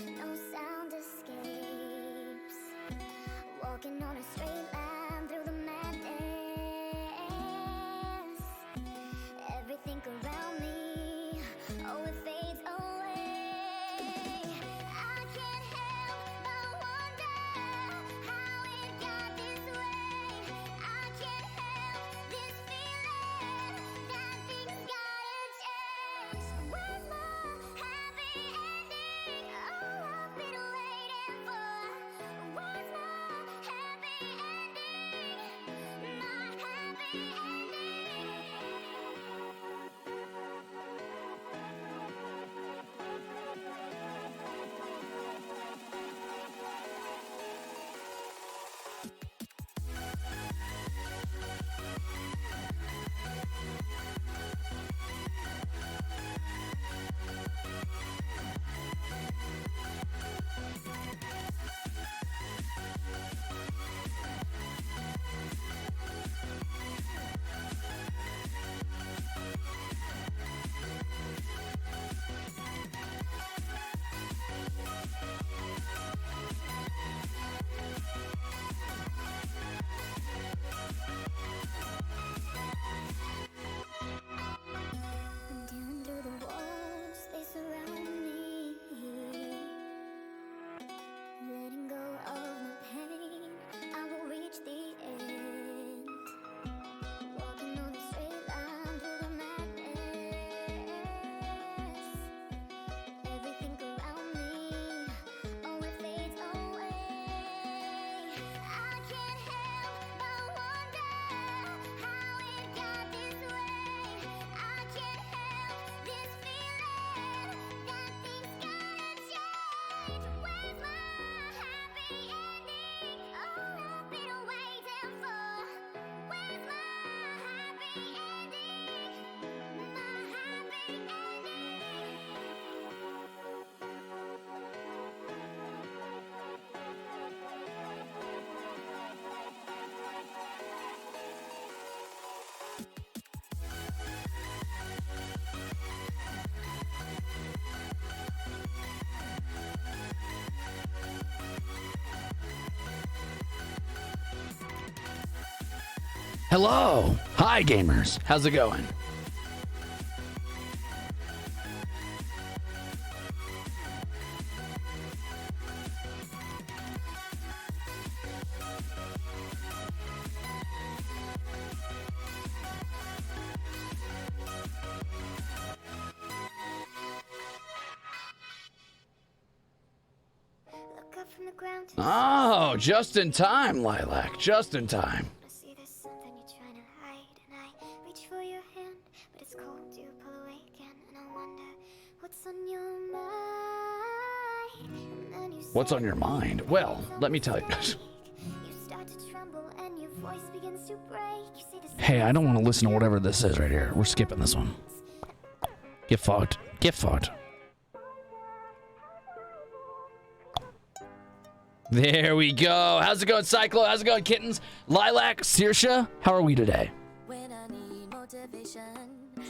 no sound escapes. Walking on a straight line through the madness. Everything around me, oh, it fades away. I can't help but wonder how it got this way. I can't help this feeling that things gotta change. Where's my happy ending? Oh, I've been waiting for. Where's my happy ending? My happy ending. Down through the walls, they surround me. Letting go of my pain, I will reach the end. Walking on a straight line through the madness. Everything around me, oh, it fades away. I can't help but wonder how it got this way. I can't help this feeling that things gotta change. Where's my happy ending? Oh, I've been waiting for. Where's my happy ending? My happy ending. Hello. Hi, gamers. How's it going? Look up from the ground to Oh, just in time, Lilac. Just in time. I see there's something you're trying to hide, and I reach for your hand, but it's cold. You pull away again, and I wonder what's on your mind. And then you What's say on your mind? Well, let me tell you. you start to tremble, and your voice begins to break. You see the Hey, I don't want to listen to whatever this is right here. We're skipping this one. Get fucked. Get fucked. There we go. How's it going, Cyclo? How's it going, Kittens? Lilac, Saoirse, how are we today? When I need motivation,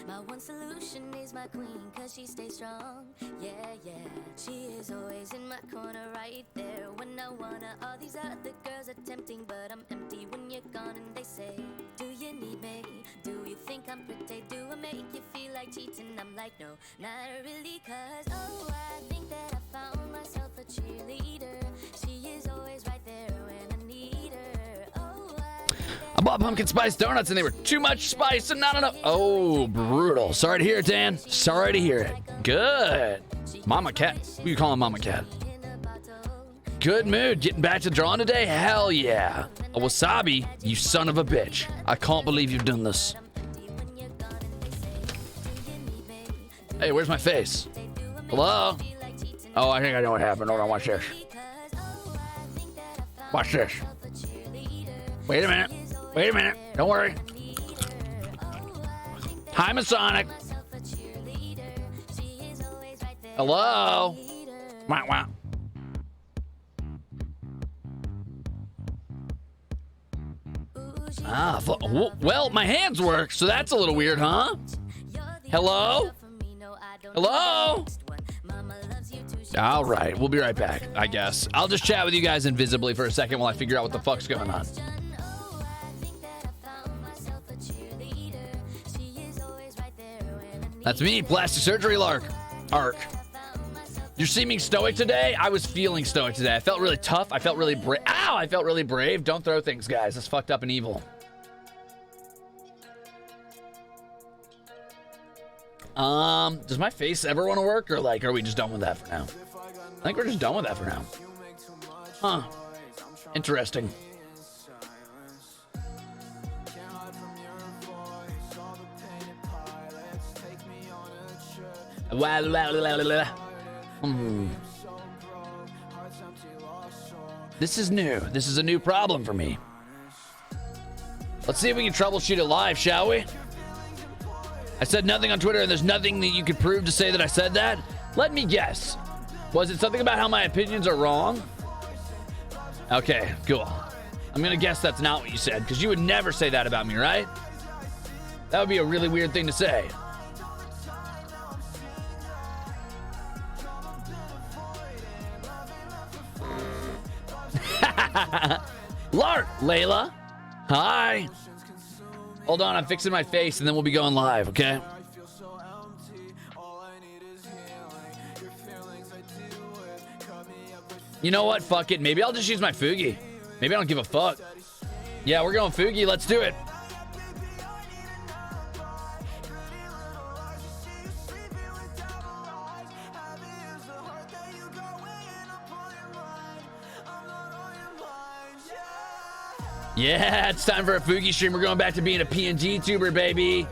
my one solution is my queen, cause she stays strong. Yeah, yeah, she is always in my corner, right there when I wanna. All these other girls are tempting, but I'm empty when you're gone. And they say, do you need me? Do you think I'm pretty? Do I make you feel like cheating? I'm like, no, not really, cause oh, I think that I found myself a cheerleader. She is always right there when I need her. Oh, I bought pumpkin spice donuts and they were too much spice and not enough. Oh, brutal. Sorry to hear it, Dan. Sorry to hear it. Good. Mama Cat. Who you calling Mama Cat? Good mood. Getting back to drawing today? Hell yeah. A wasabi, you son of a bitch. I can't believe you've done this. Hey, where's my face? Hello? Oh, I think I know what happened. Hold on, watch this. Watch this. Wait a minute. Wait a minute. Don't worry. Hi, Masonic. Hello? Wah, wah. Ah, well, my hands work, so that's a little weird, huh? Hello? Hello? All right, we'll be right back, I guess. I'll just chat with you guys invisibly for a second while I figure out what the fuck's going on. That's me, plastic surgery Lark. Arc. You're seeming stoic today? I was feeling stoic today. I felt really tough. I felt really brave. Ow! I felt really brave. Don't throw things, guys. That's fucked up and evil. Does my face ever want to work, or like, are we just done with that for now? I think we're just done with that for now. Huh. Interesting. This is new. This is a new problem for me. Let's see if we can troubleshoot it live, shall we? I said nothing on Twitter, and there's nothing that you could prove to say that I said that. Let me guess. Was it something about how my opinions are wrong? Okay, cool. I'm gonna guess that's not what you said, because you would never say that about me, right? That would be a really weird thing to say. Lark, Layla. Hi. Hold on, I'm fixing my face and then we'll be going live, okay? You know what? Fuck it. Maybe I'll just use my Fugi. Maybe I don't give a fuck. Yeah, we're going Fugi. Let's do it. Yeah, it's time for a Fugi stream. We're going back to being a PNG tuber, baby.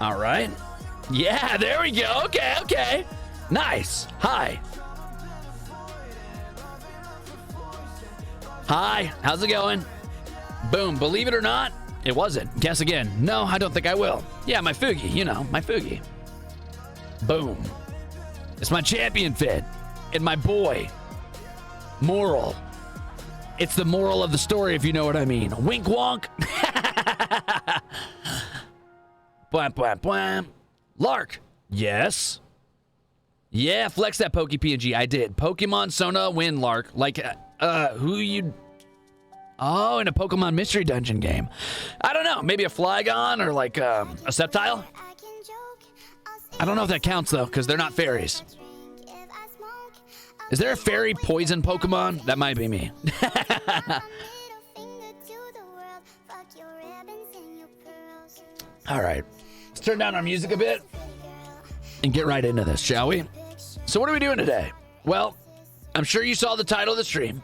All right. Yeah, there we go. Okay, okay. Nice. Hi. Hi, how's it going? Boom, believe it or not, it wasn't. Guess again. No, I don't think I will. Yeah, my Fugi, you know, my Fugi. Boom. It's my champion fit. And my boy. Moral. It's the moral of the story, if you know what I mean. Wink wonk. Bwam, bwam, bwam. Lark. Yes. Yeah, flex that Poke PNG. I did. Pokemon Sona win, Lark. Like, who you... Oh, in a Pokemon Mystery Dungeon game. I don't know. Maybe a Flygon or like a Sceptile? I don't know if that counts, though, because they're not fairies. Is there a fairy poison Pokemon? That might be me. All right. Let's turn down our music a bit and get right into this, shall we? So what are we doing today? Well, I'm sure you saw the title of the stream.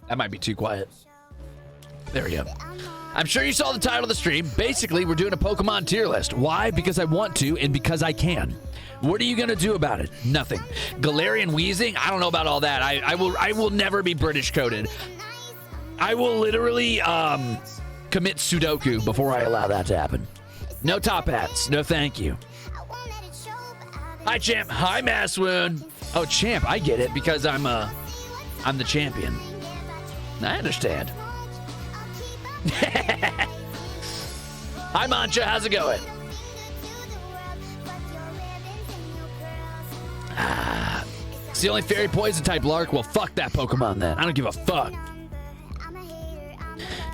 That might be too quiet. There we go. I'm sure you saw the title of the stream. Basically, we're doing a Pokemon tier list. Why? Because I want to and because I can. What are you going to do about it? Nothing. Galarian Wheezing? I don't know about all that. I will never be British coded. I will literally commit Sudoku before I allow that to happen. No top hats. No thank you. Hi, Champ. Hi, Masswoon. Oh, Champ. I get it because I'm the champion. I understand. Hi, Mancha. How's it going? It's the only fairy poison type, Lark. Well, fuck that Pokemon then. I don't give a fuck.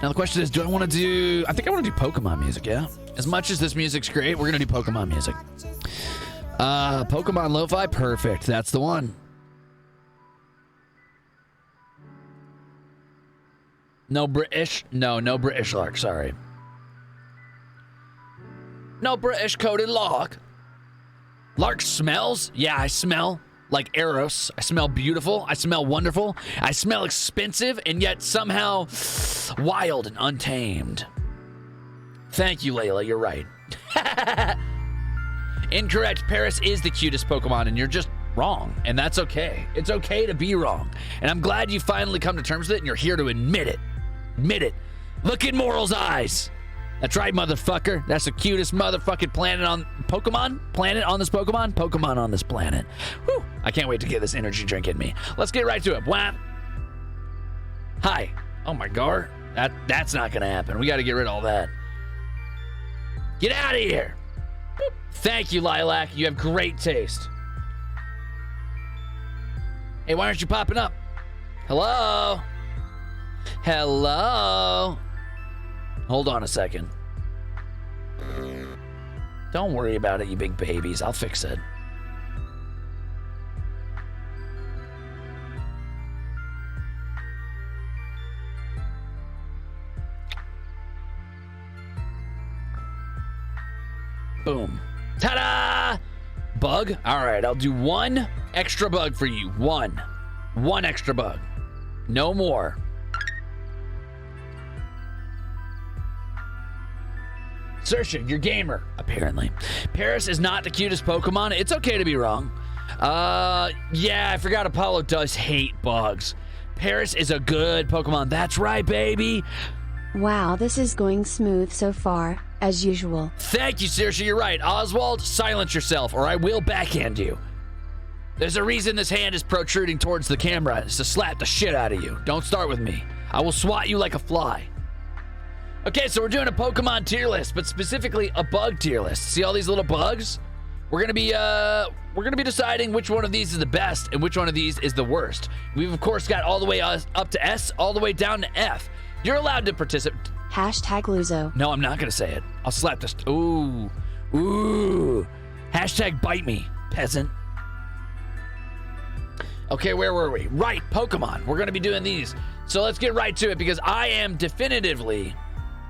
Now the question is, do I want to do... I think I want to do Pokemon music, yeah? As much as this music's great, we're going to do Pokemon music. Pokemon Lo-Fi, perfect. That's the one. No British? No British Lark, sorry. No British coded Lark. Lark smells? Yeah, I smell like Eros. I smell beautiful. I smell wonderful. I smell expensive and yet somehow wild and untamed. Thank you, Layla. You're right. Incorrect. Paris is the cutest Pokemon and you're just wrong. And that's okay. It's okay to be wrong. And I'm glad you finally come to terms with it and you're here to admit it. Admit it. Look in Moral's eyes That's right, motherfucker. That's the cutest motherfucking planet on Pokemon? Planet on this Pokemon? Pokemon on this planet. Whew. I can't wait to get this energy drink in me. Let's get right to it. Wham. Hi. Oh my god. That's not gonna happen. We gotta get rid of all that. Get out of here. Boop. Thank you, Lilac. You have great taste. Hey, why aren't you popping up? Hello? Hello? Hold on a second. Don't worry about it, you big babies. I'll fix it. Boom. Ta-da! Bug? All right, I'll do one extra bug for you. One extra bug. No more. Saoirse, you're gamer, apparently. Paris is not the cutest Pokemon. It's okay to be wrong. Yeah, I forgot Apollo does hate bugs. Paris is a good Pokemon. That's right, baby. Wow, this is going smooth so far, as usual. Thank you, Saoirse, you're right. Oswald, silence yourself, or I will backhand you. There's a reason this hand is protruding towards the camera. It's to slap the shit out of you. Don't start with me. I will swat you like a fly. Okay, so we're doing a Pokemon tier list, but specifically a bug tier list. See all these little bugs? We're gonna be deciding which one of these is the best and which one of these is the worst. We've of course got all the way up to S, all the way down to F. You're allowed to participate. Hashtag Luzo. No, I'm not gonna say it. I'll slap this. Ooh. Hashtag bite me, peasant. Okay, where were we? Right, Pokemon. We're gonna be doing these. So let's get right to it because I am definitively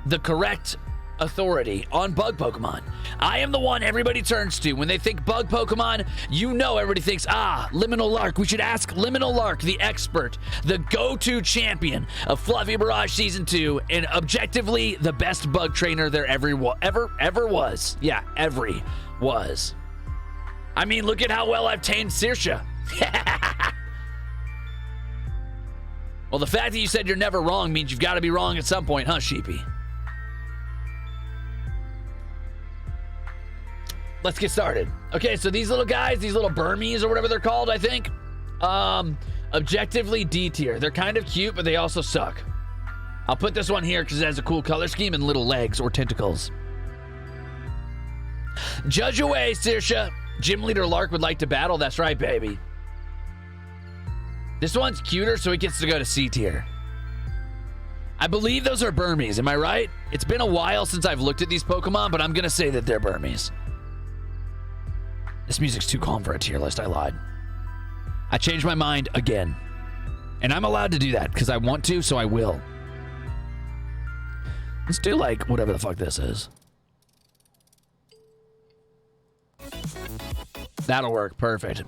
the correct authority on bug Pokemon. I am the one everybody turns to when they think bug Pokemon. You know, everybody thinks, Liminal Lark. We should ask Liminal Lark, the expert, the go-to champion of Fluffy Barrage Season 2, and objectively the best bug trainer there ever was. Yeah, every was. I mean, look at how well I've tamed Saoirse. Well, the fact that you said you're never wrong means you've got to be wrong at some point, huh, Sheepy? Let's get started. Okay, so these little guys, these little Burmies or whatever they're called, I think, objectively D tier. They're kind of cute, but they also suck. I'll put this one here because it has a cool color scheme and little legs or tentacles. Judge away, Saoirse. Gym Leader Lark would like to battle. That's right, baby. This one's cuter, so it gets to go to C tier. I believe those are Burmies. Am I right? It's been a while since I've looked at these Pokemon, but I'm going to say that they're Burmies. This music's too calm for a tier list. I lied. I changed my mind again. And I'm allowed to do that because I want to, so I will. Let's do, like, whatever the fuck this is. That'll work. Perfect.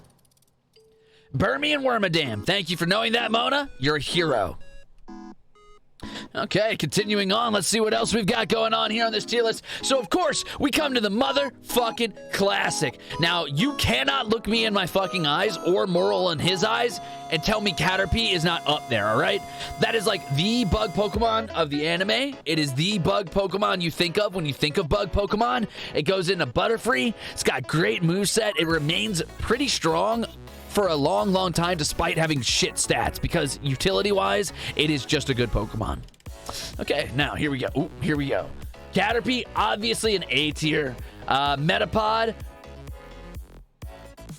Burmy and Wormadam. Thank you for knowing that, Mona. You're a hero. Okay, continuing on. Let's see what else we've got going on here on this tier list. So, of course, we come to the motherfucking classic. Now, you cannot look me in my fucking eyes or Moral in his eyes and tell me Caterpie is not up there, all right? That is like the bug Pokemon of the anime. It is the bug Pokemon you think of when you think of bug Pokemon. It goes into Butterfree. It's got great moveset. It remains pretty strong for a long, long time despite having shit stats because utility-wise, it is just a good Pokemon. Okay, now here we go. Ooh, here we go. Caterpie, obviously an A tier. Metapod.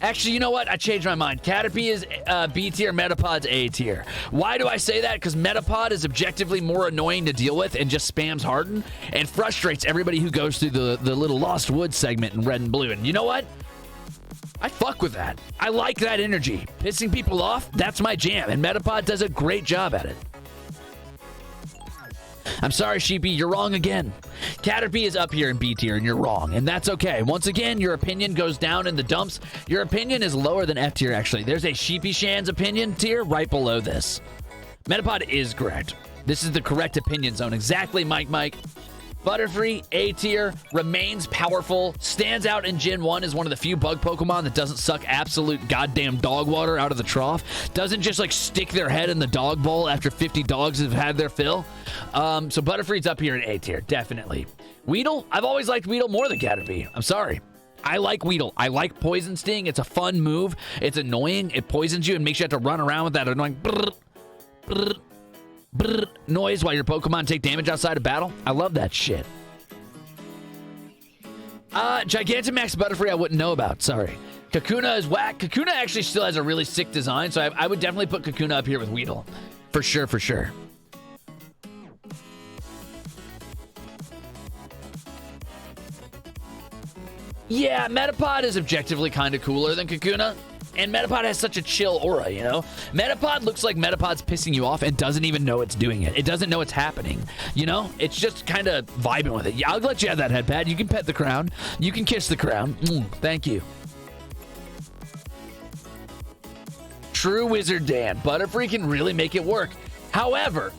Actually, you know what? I changed my mind. Caterpie is B tier, Metapod's A tier. Why do I say that? Because Metapod is objectively more annoying to deal with and just spams Harden and frustrates everybody who goes through the little Lost Woods segment in Red and Blue. And you know what? I fuck with that. I like that energy. Pissing people off, that's my jam. And Metapod does a great job at it. I'm sorry, Sheepy, you're wrong again. Caterpie is up here in B tier, and you're wrong, and that's okay. Once again, your opinion goes down in the dumps. Your opinion is lower than F tier, actually. There's a Sheepy Shan's opinion tier right below this. Metapod is correct. This is the correct opinion zone. Exactly, Mike. Butterfree, A tier, remains powerful, stands out in Gen 1 as one of the few bug Pokemon that doesn't suck absolute goddamn dog water out of the trough. Doesn't just like stick their head in the dog bowl after 50 dogs have had their fill. So Butterfree's up here in A tier, definitely. Weedle? I've always liked Weedle more than Caterpie. I'm sorry. I like Weedle. I like Poison Sting. It's a fun move. It's annoying. It poisons you and makes you have to run around with that annoying brrr, brrr, brrr noise while your Pokemon take damage outside of battle. I love that shit. Gigantamax Butterfree I wouldn't know about. Sorry. Kakuna is whack. Kakuna actually still has a really sick design, so I would definitely put Kakuna up here with Weedle. For sure, for sure. Yeah, Metapod is objectively kind of cooler than Kakuna. And Metapod has such a chill aura, you know? Metapod looks like Metapod's pissing you off and doesn't even know it's doing it. It doesn't know it's happening, you know? It's just kind of vibing with it. Yeah, I'll let you have that headpad. You can pet the crown. You can kiss the crown. Thank you. True Wizard Dan. Butterfree can really make it work. However,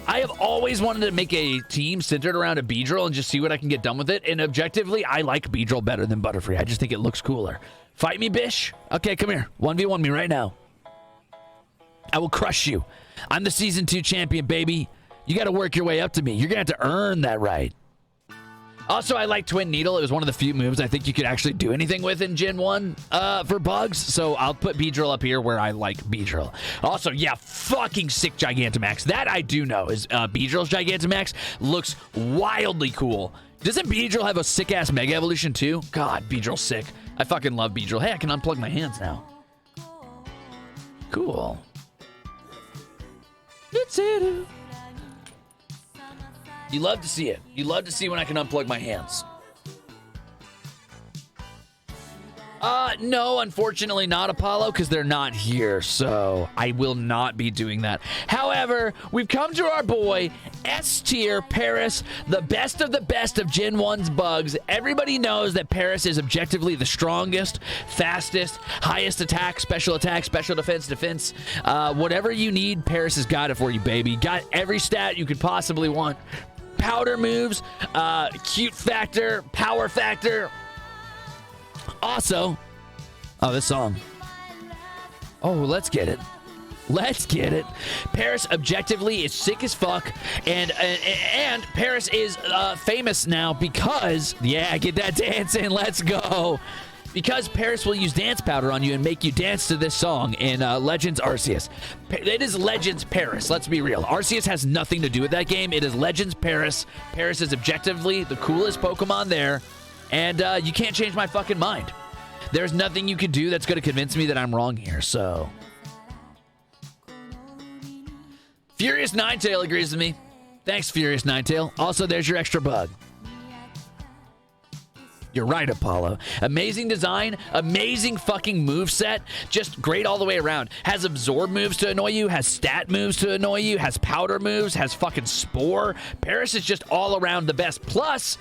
I have always wanted to make a team centered around a Beedrill and just see what I can get done with it. And objectively, I like Beedrill better than Butterfree. I just think it looks cooler. Fight me, Bish. Okay, come here. 1v1 me right now. I will crush you. I'm the Season 2 champion, baby. You got to work your way up to me. You're going to have to earn that right. Also, I like Twin Needle. It was one of the few moves I think you could actually do anything with in Gen 1 for bugs. So I'll put Beedrill up here where I like Beedrill. Also, yeah, fucking sick Gigantamax. That I do know is Beedrill's Gigantamax looks wildly cool. Doesn't Beedrill have a sick-ass Mega Evolution too? God, Beedrill's sick. I fucking love Beedrill. Hey, I can unplug my hands now. Cool. You love to see it. You love to see when I can unplug my hands. No, unfortunately not, Apollo, because they're not here, so I will not be doing that. However, we've come to our boy, S-tier Paris, the best of Gen 1's bugs. Everybody knows that Paris is objectively the strongest, fastest, highest attack, special defense. Whatever you need, Paris has got it for you, baby. Got every stat you could possibly want. Powder moves, cute factor, power factor. Also, this song. Oh, let's get it. Let's get it. Paris objectively is sick as fuck, and Paris is famous now because, yeah, get that dance in. Let's go. Because Paris will use dance powder on you and make you dance to this song in Legends Arceus. It is Legends Paris, let's be real. Arceus has nothing to do with that game. It is Legends Paris. Paris is objectively the coolest Pokemon there, and you can't change my fucking mind. There's nothing you can do that's going to convince me that I'm wrong here, so. Furious Ninetail agrees with me. Thanks, Furious Ninetail. Also, there's your extra bug. You're right, Apollo. Amazing design, amazing fucking moveset, just great all the way around. Has absorb moves to annoy you, has stat moves to annoy you, has powder moves, has fucking spore. Paris is just all around the best. Plus,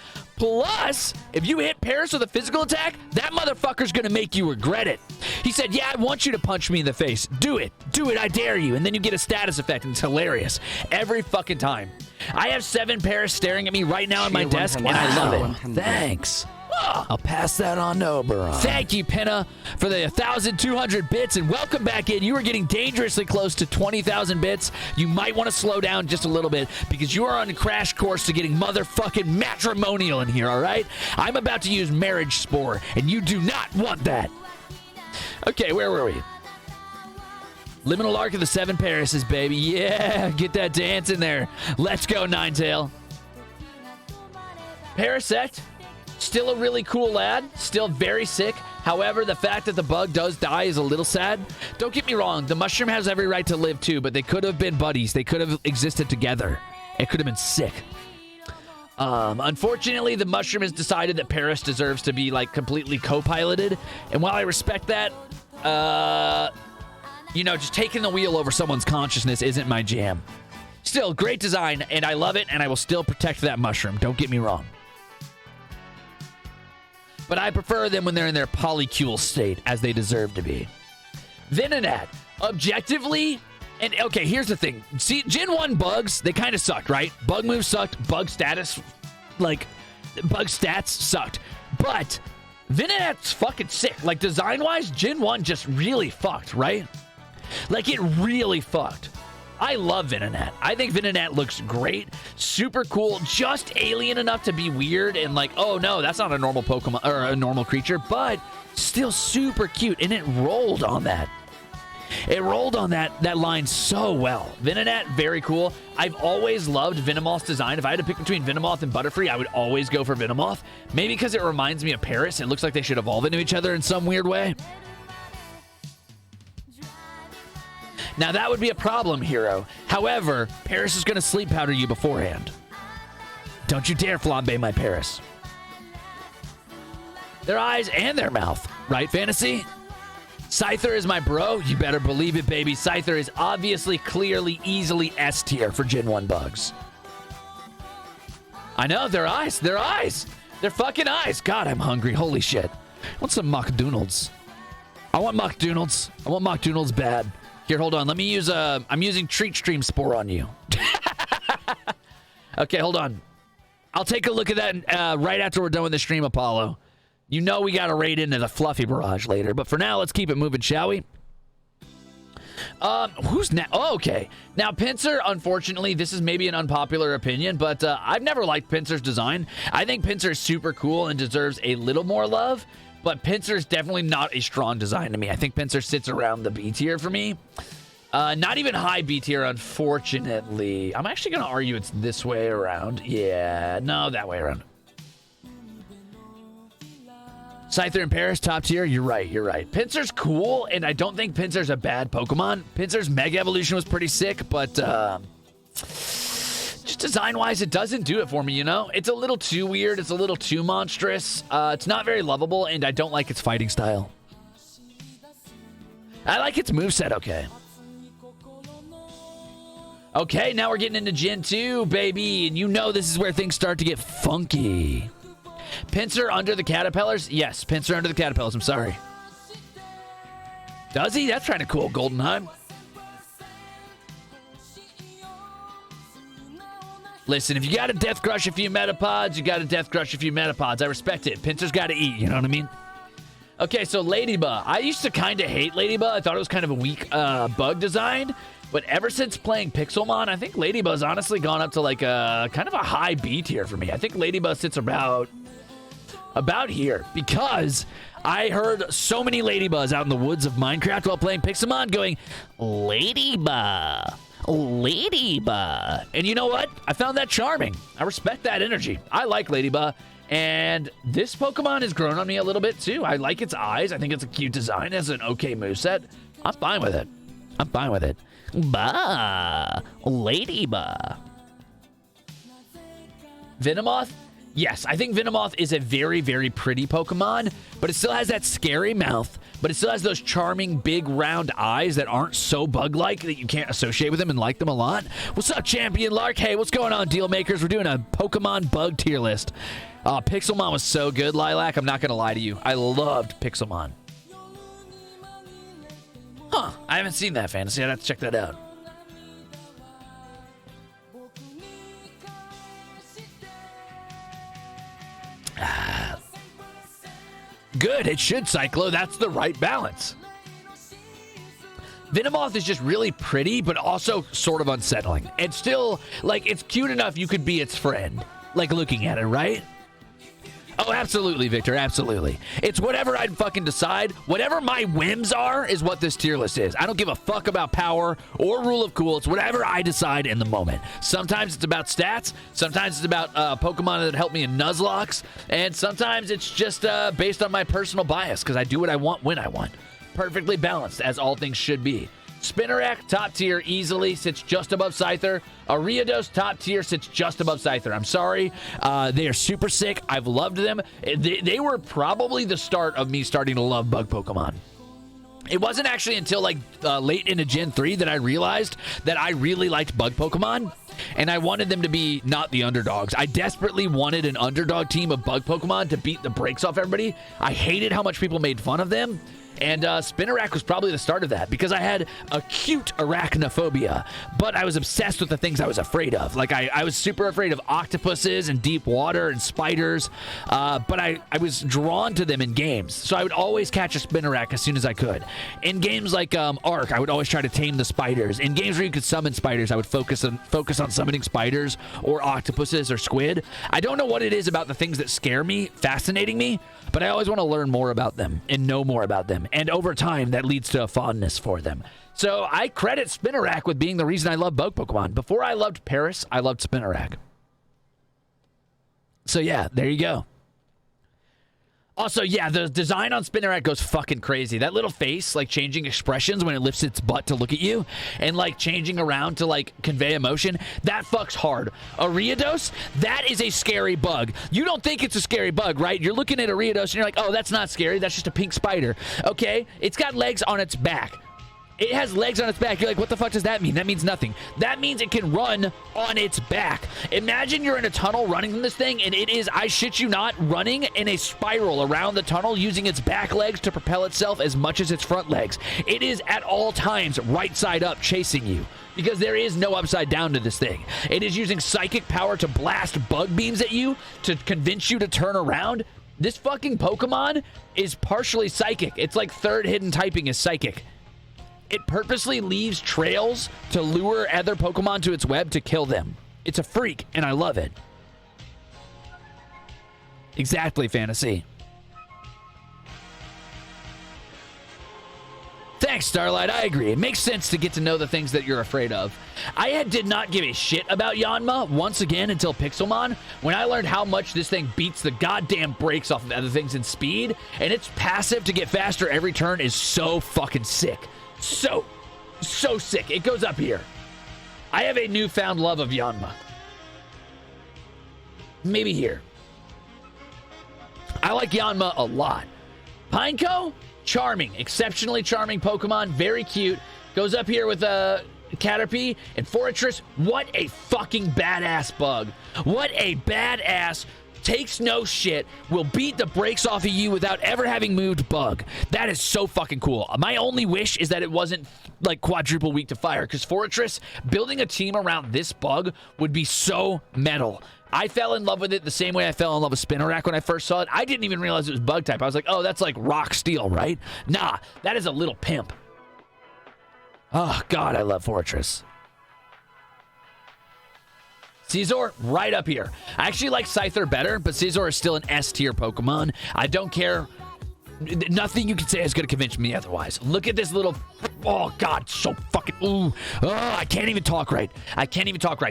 if you hit Paris with a physical attack, that motherfucker's gonna make you regret it. He said, yeah, I want you to punch me in the face. Do it, I dare you. And then you get a status effect, and it's hilarious. Every fucking time. I have 7 Paris staring at me right now on my desk, and I love it. Thanks. I'll pass that on to Oberon. Thank you, Penna, for the 1,200 bits, and welcome back in. You are getting dangerously close to 20,000 bits. You might want to slow down just a little bit because you are on a crash course to getting motherfucking matrimonial in here, all right? I'm about to use Marriage Spore, and you do not want that. Okay, where were we? Liminal Arc of the 7 Parises, baby. Yeah, get that dance in there. Let's go, Ninetail. Parasect. Still a really cool lad. Still very sick. However, the fact that the bug does die is a little sad. Don't get me wrong. The mushroom has every right to live too, but they could have been buddies. They could have existed together. It could have been sick. Unfortunately, the mushroom has decided that Paris deserves to be like completely co-piloted. And while I respect that, you know, just taking the wheel over someone's consciousness isn't my jam. Still, great design, and I love it, and I will still protect that mushroom. Don't get me wrong. But I prefer them when they're in their polycule state, as they deserve to be. Venonat, objectively, and okay, here's the thing. See, Gen 1 bugs, they kind of sucked, right? Bug moves sucked, bug stats sucked. But Venonat's fucking sick. Like, design-wise, Gen 1 just really fucked, right? Like, it really fucked. I love Venonat. I think Venonat looks great. Super cool. Just alien enough to be weird and like, oh no, that's not a normal Pokemon or a normal creature, but still super cute. And it rolled on that. It rolled on that line so well. Venonat, very cool. I've always loved Venomoth's design. If I had to pick between Venomoth and Butterfree, I would always go for Venomoth. Maybe because it reminds me of Paris. It looks like they should evolve into each other in some weird way. Now, that would be a problem, Hero. However, Paris is going to sleep powder you beforehand. Don't you dare flambe my Paris. Their eyes and their mouth. Right, Fantasy? Scyther is my bro. You better believe it, baby. Scyther is obviously, clearly, easily S tier for Gen 1 bugs. I know, their eyes. Their eyes. Their fucking eyes. God, I'm hungry. Holy shit. I want some McDonald's. I want McDonald's. I want McDonald's bad. Here, hold on. Let me use I'm using Treat Stream Spore on you. Okay, hold on. I'll take a look at that right after we're done with the stream, Apollo. You know we got to raid into the Fluffy Barrage later, but for now, let's keep it moving, shall we? Who's now? Oh, okay. Now, Pinsir, unfortunately, this is maybe an unpopular opinion, but I've never liked Pinsir's design. I think Pinsir is super cool and deserves a little more love. But Pinsir is definitely not a strong design to me. I think Pinsir sits around the B tier for me. Not even high B tier, unfortunately. I'm actually going to argue it's this way around. Yeah, no, that way around. Scyther and Paris, top tier. You're right, you're right. Pinsir's cool, and I don't think Pinsir's a bad Pokemon. Pinsir's Mega Evolution was pretty sick, but just design-wise, it doesn't do it for me, you know? It's a little too weird. It's a little too monstrous. It's not very lovable, and I don't like its fighting style. I like its moveset, okay. Okay, now we're getting into Gen 2, baby, and you know this is where things start to get funky. Pinsir under the Caterpillars? Yes, Pinsir under the Caterpillars, I'm sorry. Does he? That's kind of cool, Goldenheim. Listen, if you got to death crush a few Metapods, you got to death crush a few Metapods. I respect it. Pinsir's got to eat, you know what I mean? Okay, so Ladybug. I used to kind of hate Ladybug. I thought it was kind of a weak bug design. But ever since playing Pixelmon, I think Ladybug's honestly gone up to like a kind of a high B tier for me. I think Ladybug sits about here because I heard so many Ladybugs out in the woods of Minecraft while playing Pixelmon going, Ladybug. Ladybug. And you know what? I found that charming. I respect that energy. I like Ladybug. And this Pokemon has grown on me a little bit too. I like its eyes. I think it's a cute design. It has an okay moveset. I'm fine with it. I'm fine with it. Bah. Ladybug. Venomoth? Yes, I think Venomoth is a very, very pretty Pokemon, but it still has that scary mouth, but it still has those charming, big, round eyes that aren't so bug-like that you can't associate with them and like them a lot. What's up, Champion Lark? Hey, what's going on, deal makers? We're doing a Pokemon bug tier list. Pixelmon was so good, Lilac. I'm not going to lie to you. I loved Pixelmon. Huh, I haven't seen that, Fantasy. I'd have to check that out. Good, it should, Cyclo. That's the right balance. Venomoth is just really pretty, but also sort of unsettling. It's still, like, it's cute enough you could be its friend. Like, looking at it, right? Oh, absolutely, Victor, absolutely. It's whatever I'd fucking decide. Whatever my whims are is what this tier list is. I don't give a fuck about power or rule of cool. It's whatever I decide in the moment. Sometimes it's about stats. Sometimes it's about Pokemon that help me in Nuzlocke. And sometimes it's just based on my personal bias because I do what I want when I want. Perfectly balanced, as all things should be. Spinnerack, top tier, easily sits just above Scyther. Ariados, top tier, sits just above Scyther. I'm sorry. They are super sick. I've loved them. They were probably the start of me starting to love bug Pokemon. It wasn't actually until like late into Gen 3 that I realized that I really liked bug Pokemon. And I wanted them to be not the underdogs. I desperately wanted an underdog team of bug Pokemon to beat the brakes off everybody. I hated how much people made fun of them. And Spinnerack was probably the start of that because I had acute arachnophobia, but I was obsessed with the things I was afraid of. Like I was super afraid of octopuses and deep water and spiders, but I was drawn to them in games. So I would always catch a Spinnerack as soon as I could. In games like Ark, I would always try to tame the spiders. In games where you could summon spiders, I would focus on summoning spiders or octopuses or squid. I don't know what it is about the things that scare me, fascinating me, but I always want to learn more about them and know more about them. And over time, that leads to a fondness for them. So I credit Spinnerack with being the reason I love bug Pokemon. Before I loved Paris, I loved Spinnerack. So yeah, there you go. Also, yeah, the design on Spinnerack goes fucking crazy. That little face, like changing expressions when it lifts its butt to look at you and like changing around to like convey emotion, that fucks hard. Ariados, that is a scary bug. You don't think it's a scary bug, right? You're looking at Ariados and you're like, oh, that's not scary. That's just a pink spider. Okay, it's got legs on its back. It has legs on its back. You're like, what the fuck does that mean? That means nothing. That means it can run on its back. Imagine you're in a tunnel running from this thing, and it is, I shit you not, running in a spiral around the tunnel using its back legs to propel itself as much as its front legs. It is at all times right side up chasing you because there is no upside down to this thing. It is using psychic power to blast bug beams at you to convince you to turn around. This fucking Pokemon is partially psychic. It's like third hidden typing is psychic. It purposely leaves trails to lure other Pokemon to its web to kill them. It's a freak, and I love it. Exactly, Fantasy. Thanks, Starlight. I agree. It makes sense to get to know the things that you're afraid of. I did not give a shit about Yanma once again until Pixelmon, when I learned how much this thing beats the goddamn brakes off of other things in speed, and its passive to get faster every turn is so fucking sick. So sick. It goes up here. I have a newfound love of Yanma. Maybe here. I like Yanma a lot. Pineco, charming. Exceptionally charming Pokemon. Very cute. Goes up here with Caterpie. And Fortress, what a fucking badass bug. What a badass, takes no shit, will beat the brakes off of you without ever having moved bug. That is so fucking cool. My only wish is that it wasn't like quadruple weak to fire, because Fortress, building a team around this bug would be so metal. I fell in love with it the same way I fell in love with Spinnerack when I first saw it. I didn't even realize it was bug type. I was like, oh, that's like rock steel, right? Nah, that is a little pimp. Oh, God, I love Fortress. Scizor, right up here. I actually like Scyther better, but Scizor is still an S-tier Pokemon. I don't care. Nothing you can say is going to convince me otherwise. Look at this little... Oh, God, so fucking... Ooh. Oh, I can't even talk right.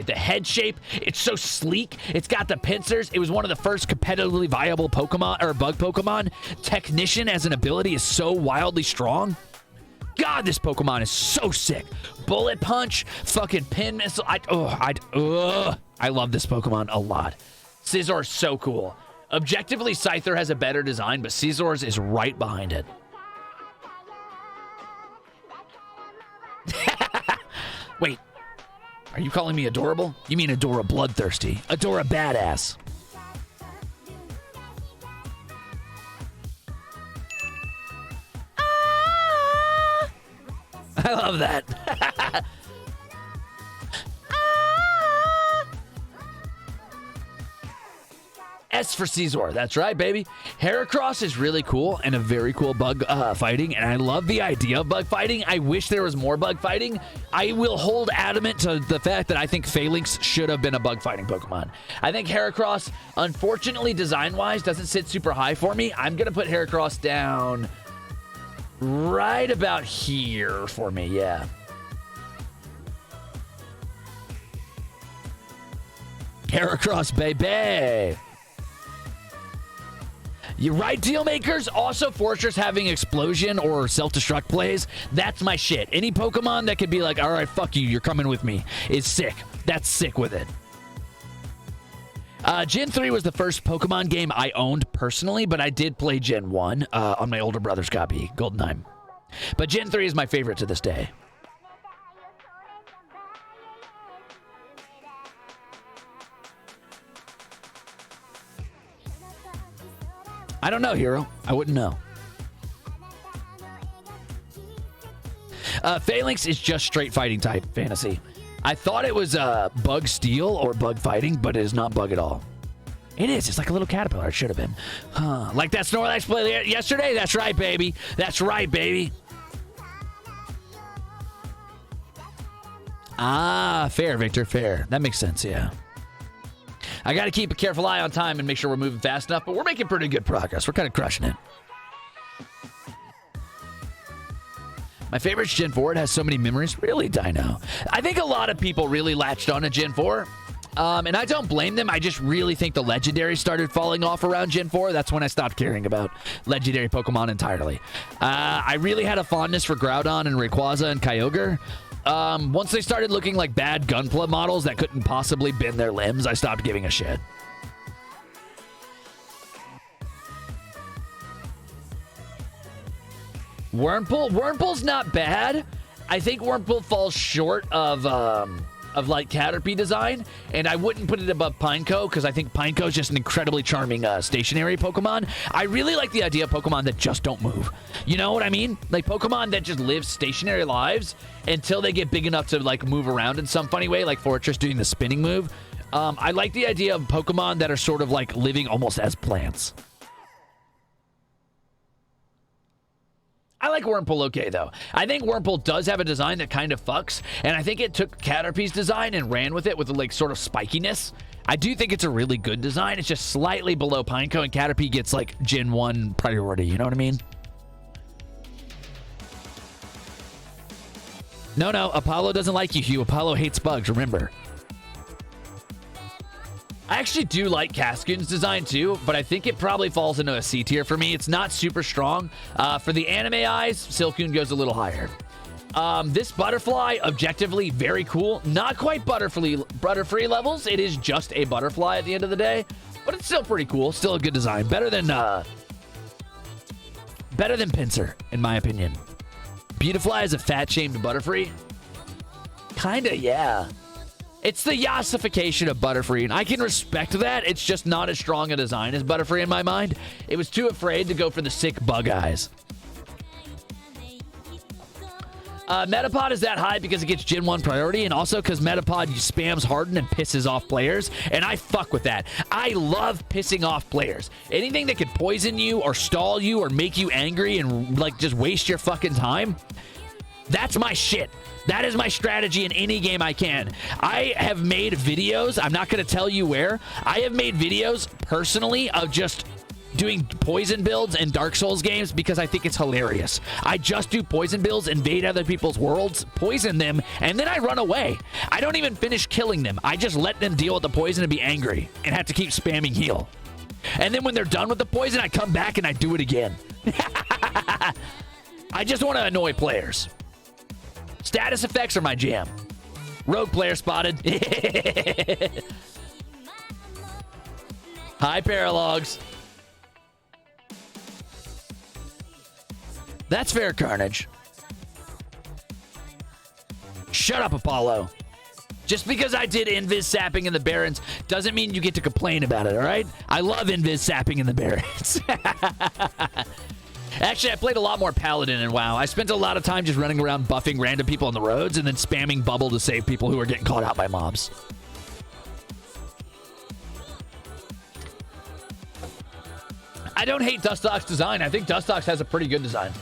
The head shape, it's so sleek. It's got the pincers. It was one of the first competitively viable Pokemon, or bug Pokemon. Technician as an ability is so wildly strong. God, this Pokemon is so sick. Bullet Punch, fucking Pin Missile. I love this Pokemon a lot. Scizor is so cool. Objectively, Scyther has a better design, but Scizor's is right behind it. Wait, are you calling me adorable? You mean Adora Bloodthirsty. Adora Badass. I love that. S for Scizor. That's right, baby. Heracross is really cool and a very cool bug fighting, and I love the idea of bug fighting. I wish there was more bug fighting. I will hold adamant to the fact that I think Phalanx should have been a bug fighting Pokemon. I think Heracross, unfortunately, design-wise, doesn't sit super high for me. I'm going to put Heracross down right about here for me, yeah. Heracross, baby. You're right, deal makers. Also, Fortress having explosion or self-destruct plays, that's my shit. Any Pokemon that could be like, all right, fuck you, you're coming with me, is sick. That's sick with it. Gen 3 was the first Pokemon game I owned personally, but I did play Gen 1 on my older brother's copy, Goldeneye. But Gen 3 is my favorite to this day. I don't know, Hero. I wouldn't know. Phalanx is just straight fighting type fantasy. I thought it was bug steel or bug fighting, but it is not bug at all. It is. It's like a little caterpillar. It should have been. Huh. Like that Snorlax play yesterday? That's right, baby. That's right, baby. Ah, fair, Victor. Fair. That makes sense, yeah. I got to keep a careful eye on time and make sure we're moving fast enough, but we're making pretty good progress. We're kind of crushing it. My favorite's Gen 4. It has so many memories. Really, Dino? I think a lot of people really latched on to Gen 4. And I don't blame them. I just really think the legendary started falling off around Gen 4. That's when I stopped caring about legendary Pokemon entirely. I really had a fondness for Groudon and Rayquaza and Kyogre. Once they started looking like bad Gunpla models that couldn't possibly bend their limbs, I stopped giving a shit. Wurmple? Wurmple's not bad. I think Wurmple falls short of like Caterpie design, and I wouldn't put it above Pineco because I think Pineco is just an incredibly charming stationary Pokemon. I really like the idea of Pokemon that just don't move. You know what I mean? Like Pokemon that just live stationary lives until they get big enough to like move around in some funny way, like Fortress doing the spinning move. I like the idea of Pokemon that are sort of like living almost as plants. I like Wurmple okay, though. I think Wurmple does have a design that kind of fucks, and I think it took Caterpie's design and ran with it with, like, sort of spikiness. I do think it's a really good design. It's just slightly below Pineco, and Caterpie gets, like, Gen 1 priority. You know what I mean? No, Apollo doesn't like you, Hugh. Apollo hates bugs, remember. I actually do like Cascoon's design too, but I think it probably falls into a C tier for me. It's not super strong. For the anime eyes, Silcoon goes a little higher. This butterfly, objectively very cool. Not quite Butterfree levels. It is just a butterfly at the end of the day, but it's still pretty cool. Still a good design. Better than Pinsir, in my opinion. Beautifly is a fat-shamed Butterfree. Kinda, yeah. It's the yassification of Butterfree, and I can respect that. It's just not as strong a design as Butterfree in my mind. It was too afraid to go for the sick bug eyes. Metapod is that high because it gets Gen 1 priority, and also because Metapod spams Harden and pisses off players, and I fuck with that. I love pissing off players. Anything that could poison you or stall you or make you angry and like just waste your fucking time, that's my shit. That is my strategy in any game I can. I have made videos. I'm not going to tell you where. I have made videos personally of just doing poison builds in Dark Souls games because I think it's hilarious. I just do poison builds, invade other people's worlds, poison them, and then I run away. I don't even finish killing them. I just let them deal with the poison and be angry and have to keep spamming heal. And then when they're done with the poison, I come back and I do it again. I just want to annoy players. Status effects are my jam. Rogue player spotted. Hi, Paralogs. That's fair, Carnage. Shut up, Apollo. Just because I did invis sapping in the Barrens doesn't mean you get to complain about it, all right? I love invis sapping in the Barrens. Actually, I played a lot more Paladin in WoW. I spent a lot of time just running around buffing random people on the roads and then spamming bubble to save people who were getting caught out by mobs. I don't hate Dustox's design. I think Dustox has a pretty good design.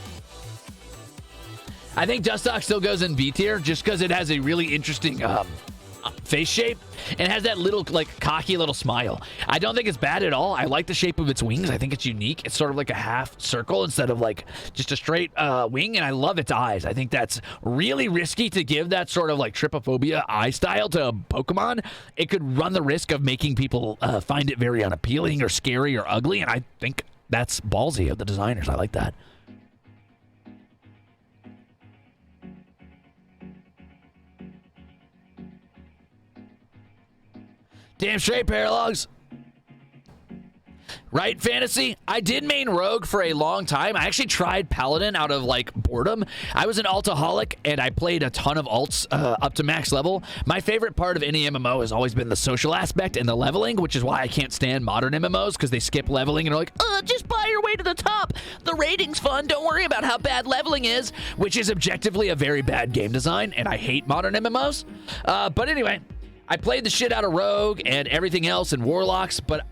I think Dustox still goes in V tier just because it has a really interesting face shape and has that little like cocky little smile. I don't think it's bad at all. I like the shape of its wings. I think it's unique. It's sort of like a half circle instead of like just a straight wing, and I love its eyes. I think that's really risky to give that sort of like trypophobia eye style to a Pokemon. It could run the risk of making people find it very unappealing or scary or ugly, and I think that's ballsy of the designers. I like that. Damn straight, Paralogs. right, Fantasy? I did main Rogue for a long time. I actually tried Paladin out of, like, boredom. I was an altaholic, and I played a ton of alts up to max level. My favorite part of any MMO has always been the social aspect and the leveling, which is why I can't stand modern MMOs, because they skip leveling and are like, just buy your way to the top. The rating's fun. Don't worry about how bad leveling is, which is objectively a very bad game design, and I hate modern MMOs. But anyway, I played the shit out of Rogue and everything else and Warlocks, but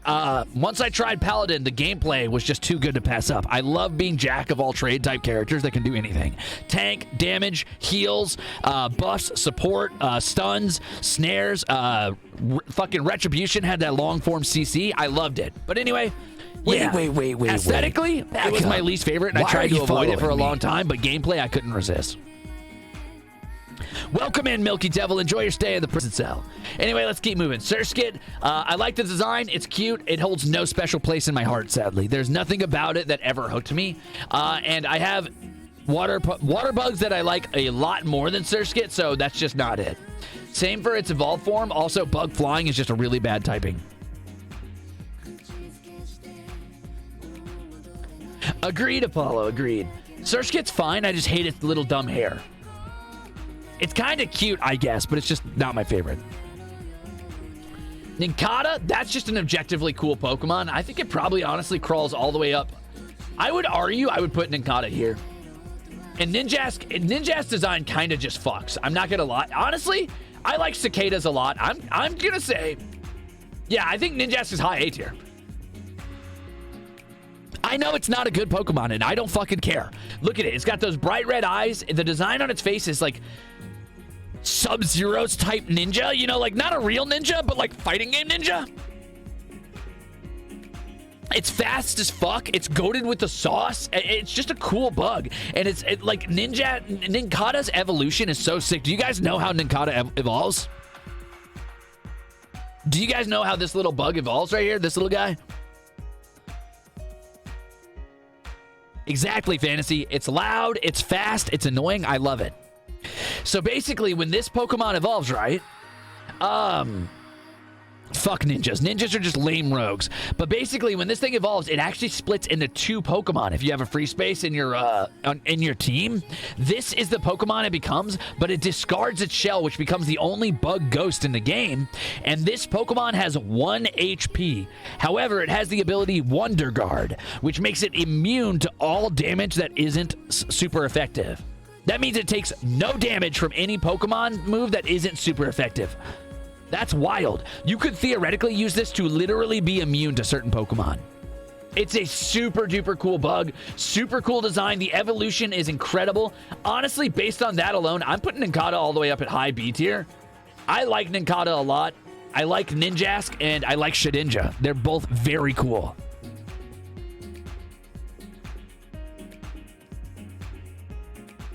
once I tried Paladin, the gameplay was just too good to pass up. I love being jack of all trade type characters that can do anything. Tank, damage, heals, buffs, support, stuns, snares, fucking Retribution had that long form CC. I loved it. But anyway, Wait. aesthetically, it was my least favorite, and I tried to avoid it for a long time, but gameplay, I couldn't resist. Welcome in, Milky Devil. Enjoy your stay in the prison cell. Anyway, let's keep moving. Surskit, I like the design. It's cute. It holds no special place in my heart, sadly. There's nothing about it that ever hooked me. And I have water bugs that I like a lot more than Surskit, so that's just not it. Same for its evolved form. Also, bug flying is just a really bad typing. Agreed, Apollo. Agreed. Surskit's fine. I just hate its little dumb hair. It's kind of cute, I guess, but it's just not my favorite. Nincada, that's just an objectively cool Pokemon. I think it probably honestly crawls all the way up. I would argue I would put Nincada here. And Ninjask's design kind of just fucks. I'm not going to lie. Honestly, I like cicadas a lot. I'm going to say, yeah, I think Ninjask is high A tier. I know it's not a good Pokemon, and I don't fucking care. Look at it. It's got those bright red eyes. The design on its face is like Sub-Zero's type ninja. You know, like not a real ninja, but like fighting game ninja. It's fast as fuck. It's goated with the sauce. It's just a cool bug. And it's like Nincada's evolution is so sick. Do you guys know how Nincada evolves? Do you guys know how this little bug evolves right here? This little guy? Exactly, Fantasy. It's loud, it's fast, it's annoying. I love it. So basically, when this Pokemon evolves, right? Fuck ninjas. Ninjas are just lame rogues. But basically, when this thing evolves, it actually splits into two Pokemon. If you have a free space in your team, this is the Pokemon it becomes, but it discards its shell, which becomes the only bug ghost in the game. And this Pokemon has 1 HP. However, it has the ability Wonder Guard, which makes it immune to all damage that isn't super effective. That means it takes no damage from any Pokemon move that isn't super effective. That's wild. You could theoretically use this to literally be immune to certain Pokemon. It's a super duper cool bug. Super cool design. The evolution is incredible. Honestly, based on that alone, I'm putting Nincada all the way up at high B tier. I like Nincada a lot. I like Ninjask and I like Shedinja. They're both very cool.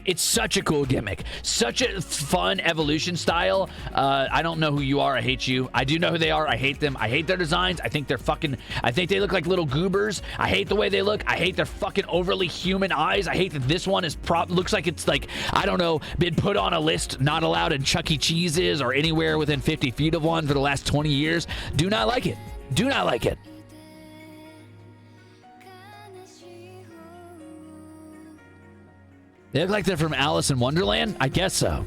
It's such a cool gimmick. Such a fun evolution style. I don't know who you are. I hate you. I do know who they are. I hate them. I hate their designs. I think they look like little goobers. I hate the way they look. I hate their fucking overly human eyes. I hate that this one is looks like it's like, I don't know, been put on a list, not allowed in Chuck E. Cheese's or anywhere within 50 feet of one for the last 20 years. Do not like it. Do not like it. They look like they're from Alice in Wonderland? I guess so.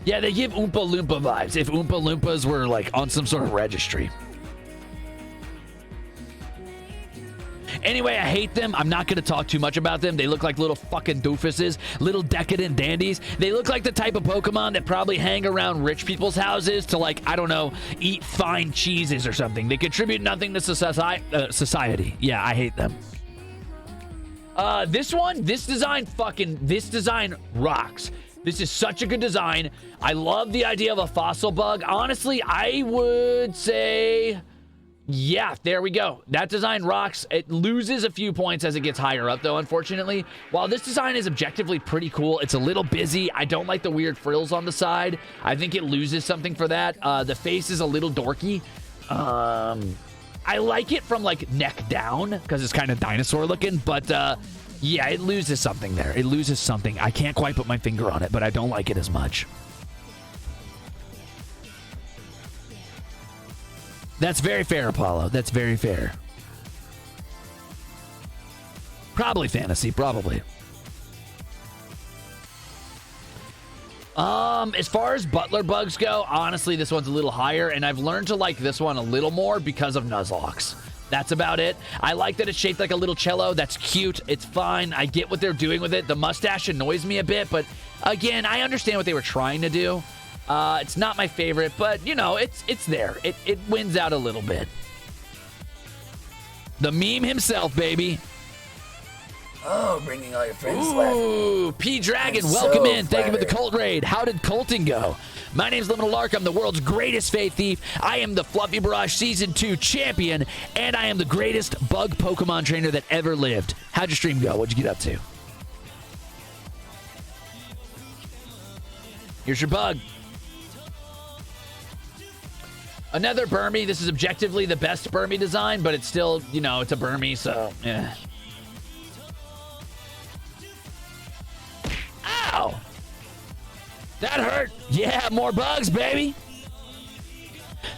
Yeah, they give Oompa Loompa vibes. If Oompa Loompas were like on some sort of registry. Anyway, I hate them. I'm not going to talk too much about them. They look like little fucking doofuses, little decadent dandies. They look like the type of Pokemon that probably hang around rich people's houses to, like, I don't know, eat fine cheeses or something. They contribute nothing to society. Yeah, I hate them. This design rocks. This is such a good design. I love the idea of a fossil bug. Honestly, I would say, yeah, there we go. That design rocks. It loses a few points as it gets higher up, though, unfortunately. While this design is objectively pretty cool, it's a little busy. I don't like the weird frills on the side. I think it loses something for that. The face is a little dorky. I like it from, like, neck down because it's kind of dinosaur looking, but yeah, it loses something there. It loses something. I can't quite put my finger on it, but I don't like it as much. That's very fair, Apollo. That's very fair. Probably fantasy, probably. As far as Butler bugs go, honestly, this one's a little higher, and I've learned to like this one a little more because of Nuzlocke. That's about it. I like that it's shaped like a little cello. That's cute. It's fine. I get what they're doing with it. The mustache annoys me a bit, but again, I understand what they were trying to do. It's not my favorite, but you know, it's there. It wins out a little bit. The meme himself, baby. Oh, bringing all your friends Ooh, P-Dragon, welcome in. Thank you for the cult raid. How did culting go? My name's Liminal Lark. I'm the world's greatest Faith Thief. I am the Fluffy Barrage Season 2 champion, and I am the greatest bug Pokemon trainer that ever lived. How'd your stream go? What'd you get up to? Here's your bug. Another Burmy. This is objectively the best Burmy design, but it's still, you know, it's a Burmy, so, yeah. Ow! That hurt. Yeah, more bugs, baby.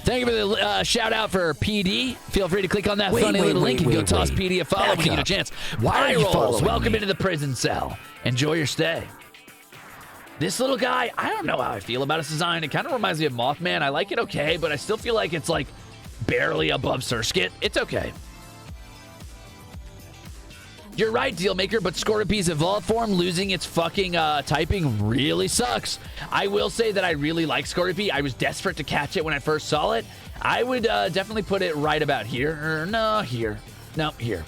Thank you for the shout out for PD. Feel free to click on that funny little link and go toss PD a follow when you get a chance. Why are you following welcome me? into the prison cell. Enjoy your stay. This little guy, I don't know how I feel about his design. It kind of reminds me of Mothman. I like it okay, but I still feel like it's like barely above Surskit. It's okay. You're right, Dealmaker, but Scorpi's evolved form losing its fucking typing really sucks. I will say that I really like Scorpi. I was desperate to catch it when I first saw it. I would definitely put it right about here. Or, no, here. No, here.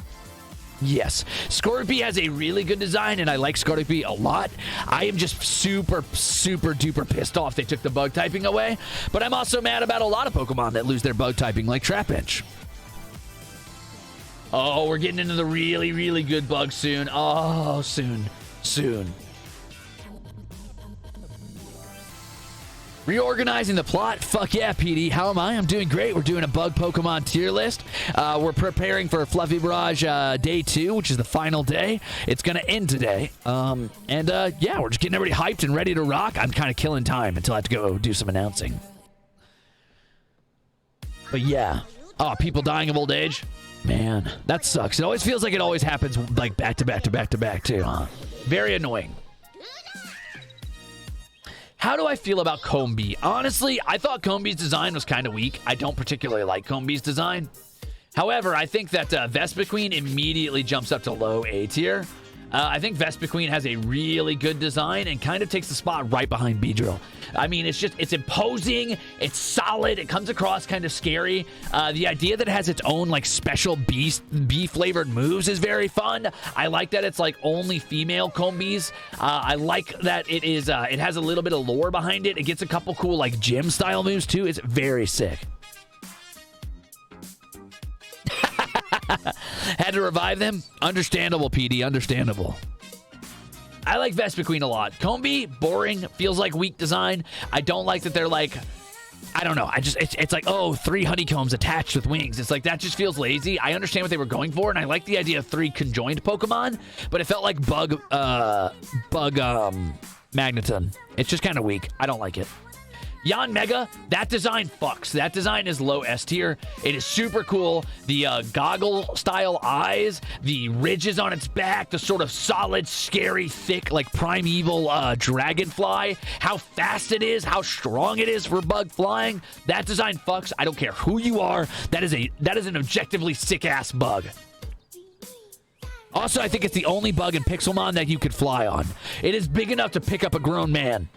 Yes. Scorpi has a really good design, and I like Scorpi a lot. I am just super, super duper pissed off they took the bug typing away. But I'm also mad about a lot of Pokemon that lose their bug typing, like Trapinch. Oh, we're getting into the really, really good bugs soon. Oh, soon. Soon. Reorganizing the plot. Fuck yeah, PD. How am I? I'm doing great. We're doing a bug Pokemon tier list. We're preparing for Fluffy Barrage Day 2, which is the final day. It's going to end today. Yeah, we're just getting everybody hyped and ready to rock. I'm kind of killing time until I have to go do some announcing. But yeah. Oh, people dying of old age? Man, that sucks. It always feels like it always happens like back to back to back to back too, huh? Very annoying. How do I feel about Combee? Honestly, I thought Combee's design was kind of weak. I don't particularly like Combee's design. However, I think that Vespiquen immediately jumps up to low A tier. I think Vespiquen has a really good design and kind of takes the spot right behind Beedrill. I mean, it's imposing, it's solid, it comes across kind of scary. The idea that it has its own like special bee-flavored moves is very fun. I like that it's like only female Combees. I like that it has a little bit of lore behind it. It gets a couple cool like gym style moves too. It's very sick. Had to revive them? Understandable, PD. Understandable. I like Vespiquen a lot. Combee, boring. Feels like weak design. I don't like that they're like... I don't know. It's like, oh, 3 honeycombs attached with wings. It's like, that just feels lazy. I understand what they were going for, and I like the idea of 3 conjoined Pokemon, but it felt like Magneton. It's just kind of weak. I don't like it. Yon Mega, that design fucks. That design is low S tier. It is super cool. The goggle-style eyes, the ridges on its back, the sort of solid, scary, thick, like primeval dragonfly, how fast it is, how strong it is for bug flying. That design fucks. I don't care who you are. That is an objectively sick-ass bug. Also, I think it's the only bug in Pixelmon that you could fly on. It is big enough to pick up a grown man.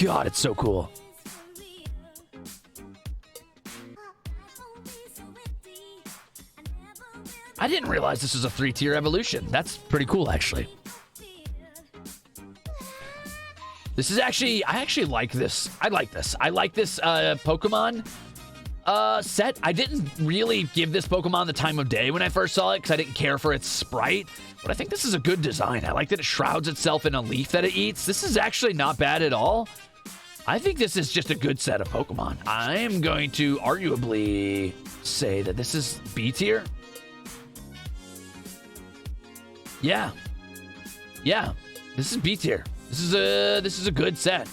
God, it's so cool. I didn't realize this was a 3-tier evolution. That's pretty cool, actually. This is actually... I actually like this. I like this. I like this Pokemon set. I didn't really give this Pokemon the time of day when I first saw it because I didn't care for its sprite. But I think this is a good design. I like that it shrouds itself in a leaf that it eats. This is actually not bad at all. I think this is just a good set of Pokemon. I am going to arguably say that this is B tier. Yeah. Yeah. This is B tier. This is a good set.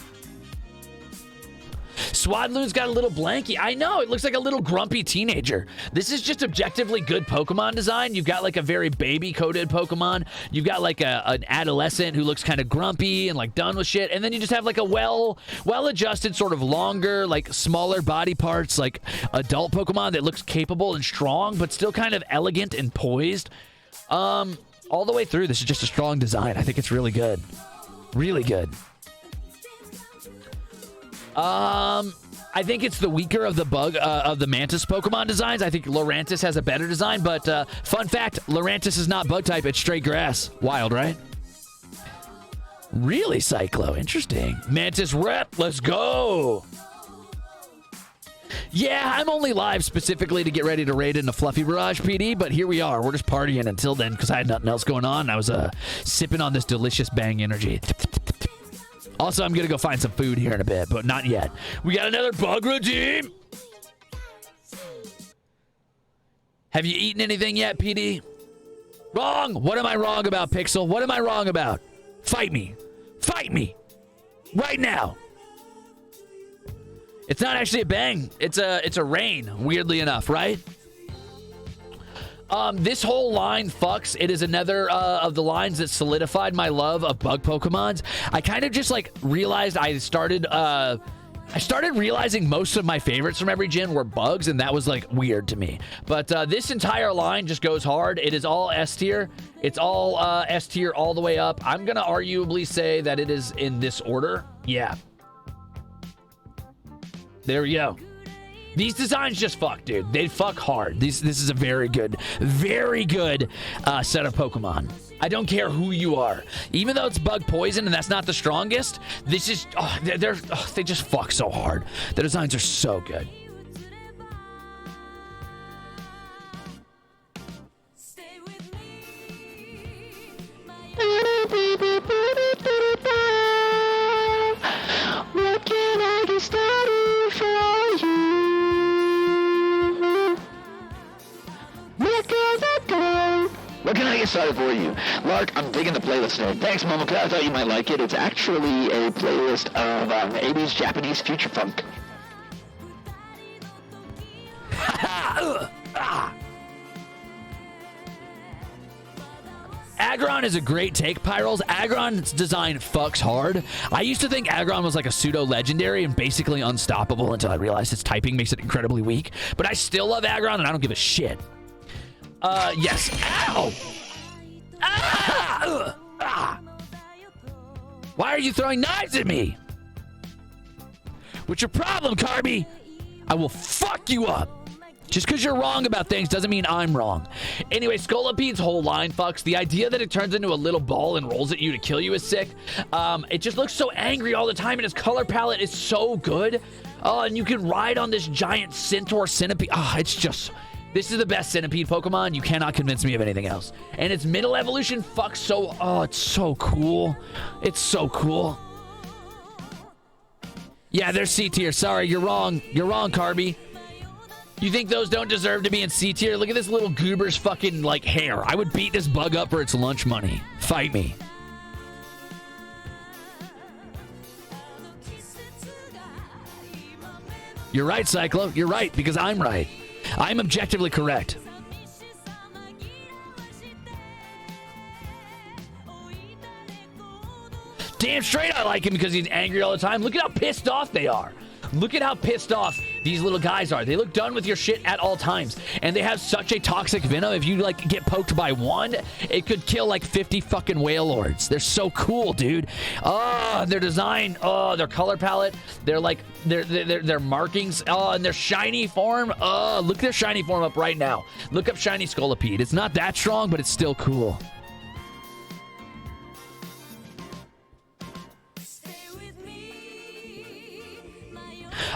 Swadloon's got a little blankie. I know, it looks like a little grumpy teenager. This is just objectively good Pokemon design. You've got like a very baby-coded Pokemon. You've got like an adolescent who looks kind of grumpy and like done with shit. And then you just have like a well-adjusted, sort of longer, like smaller body parts, like adult Pokemon that looks capable and strong, but still kind of elegant and poised. All the way through, this is just a strong design. I think it's really good. Really good. I think it's the weaker of the of the Mantis Pokemon designs. I think Lurantis has a better design, but fun fact, Lurantis is not bug type, it's straight grass. Wild, right? Really, Cyclo? Interesting. Mantis rep, let's go! Yeah, I'm only live specifically to get ready to raid into Fluffy Barrage PD, but here we are. We're just partying until then because I had nothing else going on. I was sipping on this delicious Bang energy. Also, I'm going to go find some food here in a bit, but not yet. We got another bug redeem. Have you eaten anything yet, PD? Wrong. What am I wrong about, Pixel? What am I wrong about? Fight me. Fight me. Right now. It's not actually a bang. It's a rain, weirdly enough, right? This whole line fucks. It is another of the lines that solidified my love of bug Pokemons. I kind of just like realized I started realizing most of my favorites from every gen were bugs, and that was like weird to me. But this entire line just goes hard. It is all S tier. It's all S tier all the way up. I'm gonna arguably say that it is in this order. Yeah. There we go. These designs just fuck, dude. They fuck hard. This is a very good set of Pokemon. I don't care who you are. Even though it's bug poison and that's not the strongest, this is... they just fuck so hard. The designs are so good. What can I get started for you? What can I get started for you? Lark, I'm digging the playlist today. Thanks, Momoka. I thought you might like it. It's actually a playlist of 80s Japanese future funk. Aggron is a great take, Pyrals. Aggron's design fucks hard. I used to think Aggron was like a pseudo-legendary and basically unstoppable until I realized its typing makes it incredibly weak. But I still love Aggron, and I don't give a shit. Yes. Ow! Why are you throwing knives at me? What's your problem, Carby? I will fuck you up. Just because you're wrong about things doesn't mean I'm wrong. Anyway, Scolopede's whole line fucks. The idea that it turns into a little ball and rolls at you to kill you is sick. It just looks so angry all the time, and its color palette is so good. Oh, and you can ride on this giant centaur centipede. It's just... This is the best centipede Pokemon. You cannot convince me of anything else. And its middle evolution fucks so... Oh, it's so cool. It's so cool. Yeah, they're C tier. Sorry, you're wrong. You're wrong, Carby. You think those don't deserve to be in C tier? Look at this little goober's fucking, like, hair. I would beat this bug up for its lunch money. Fight me. You're right, Cyclo. You're right, because I'm right. I'm objectively correct. Damn straight I like him because he's angry all the time. Look at how pissed off they are. Look at how pissed off these little guys are. They look done with your shit at all times. And they have such a toxic venom. If you, like, get poked by one, it could kill, like, 50 fucking whale lords. They're so cool, dude. Oh, their design. Oh, their color palette. They're, like, their markings. Oh, and their shiny form. Oh, look at their shiny form up right now. Look up shiny Scolipede. It's not that strong, but it's still cool.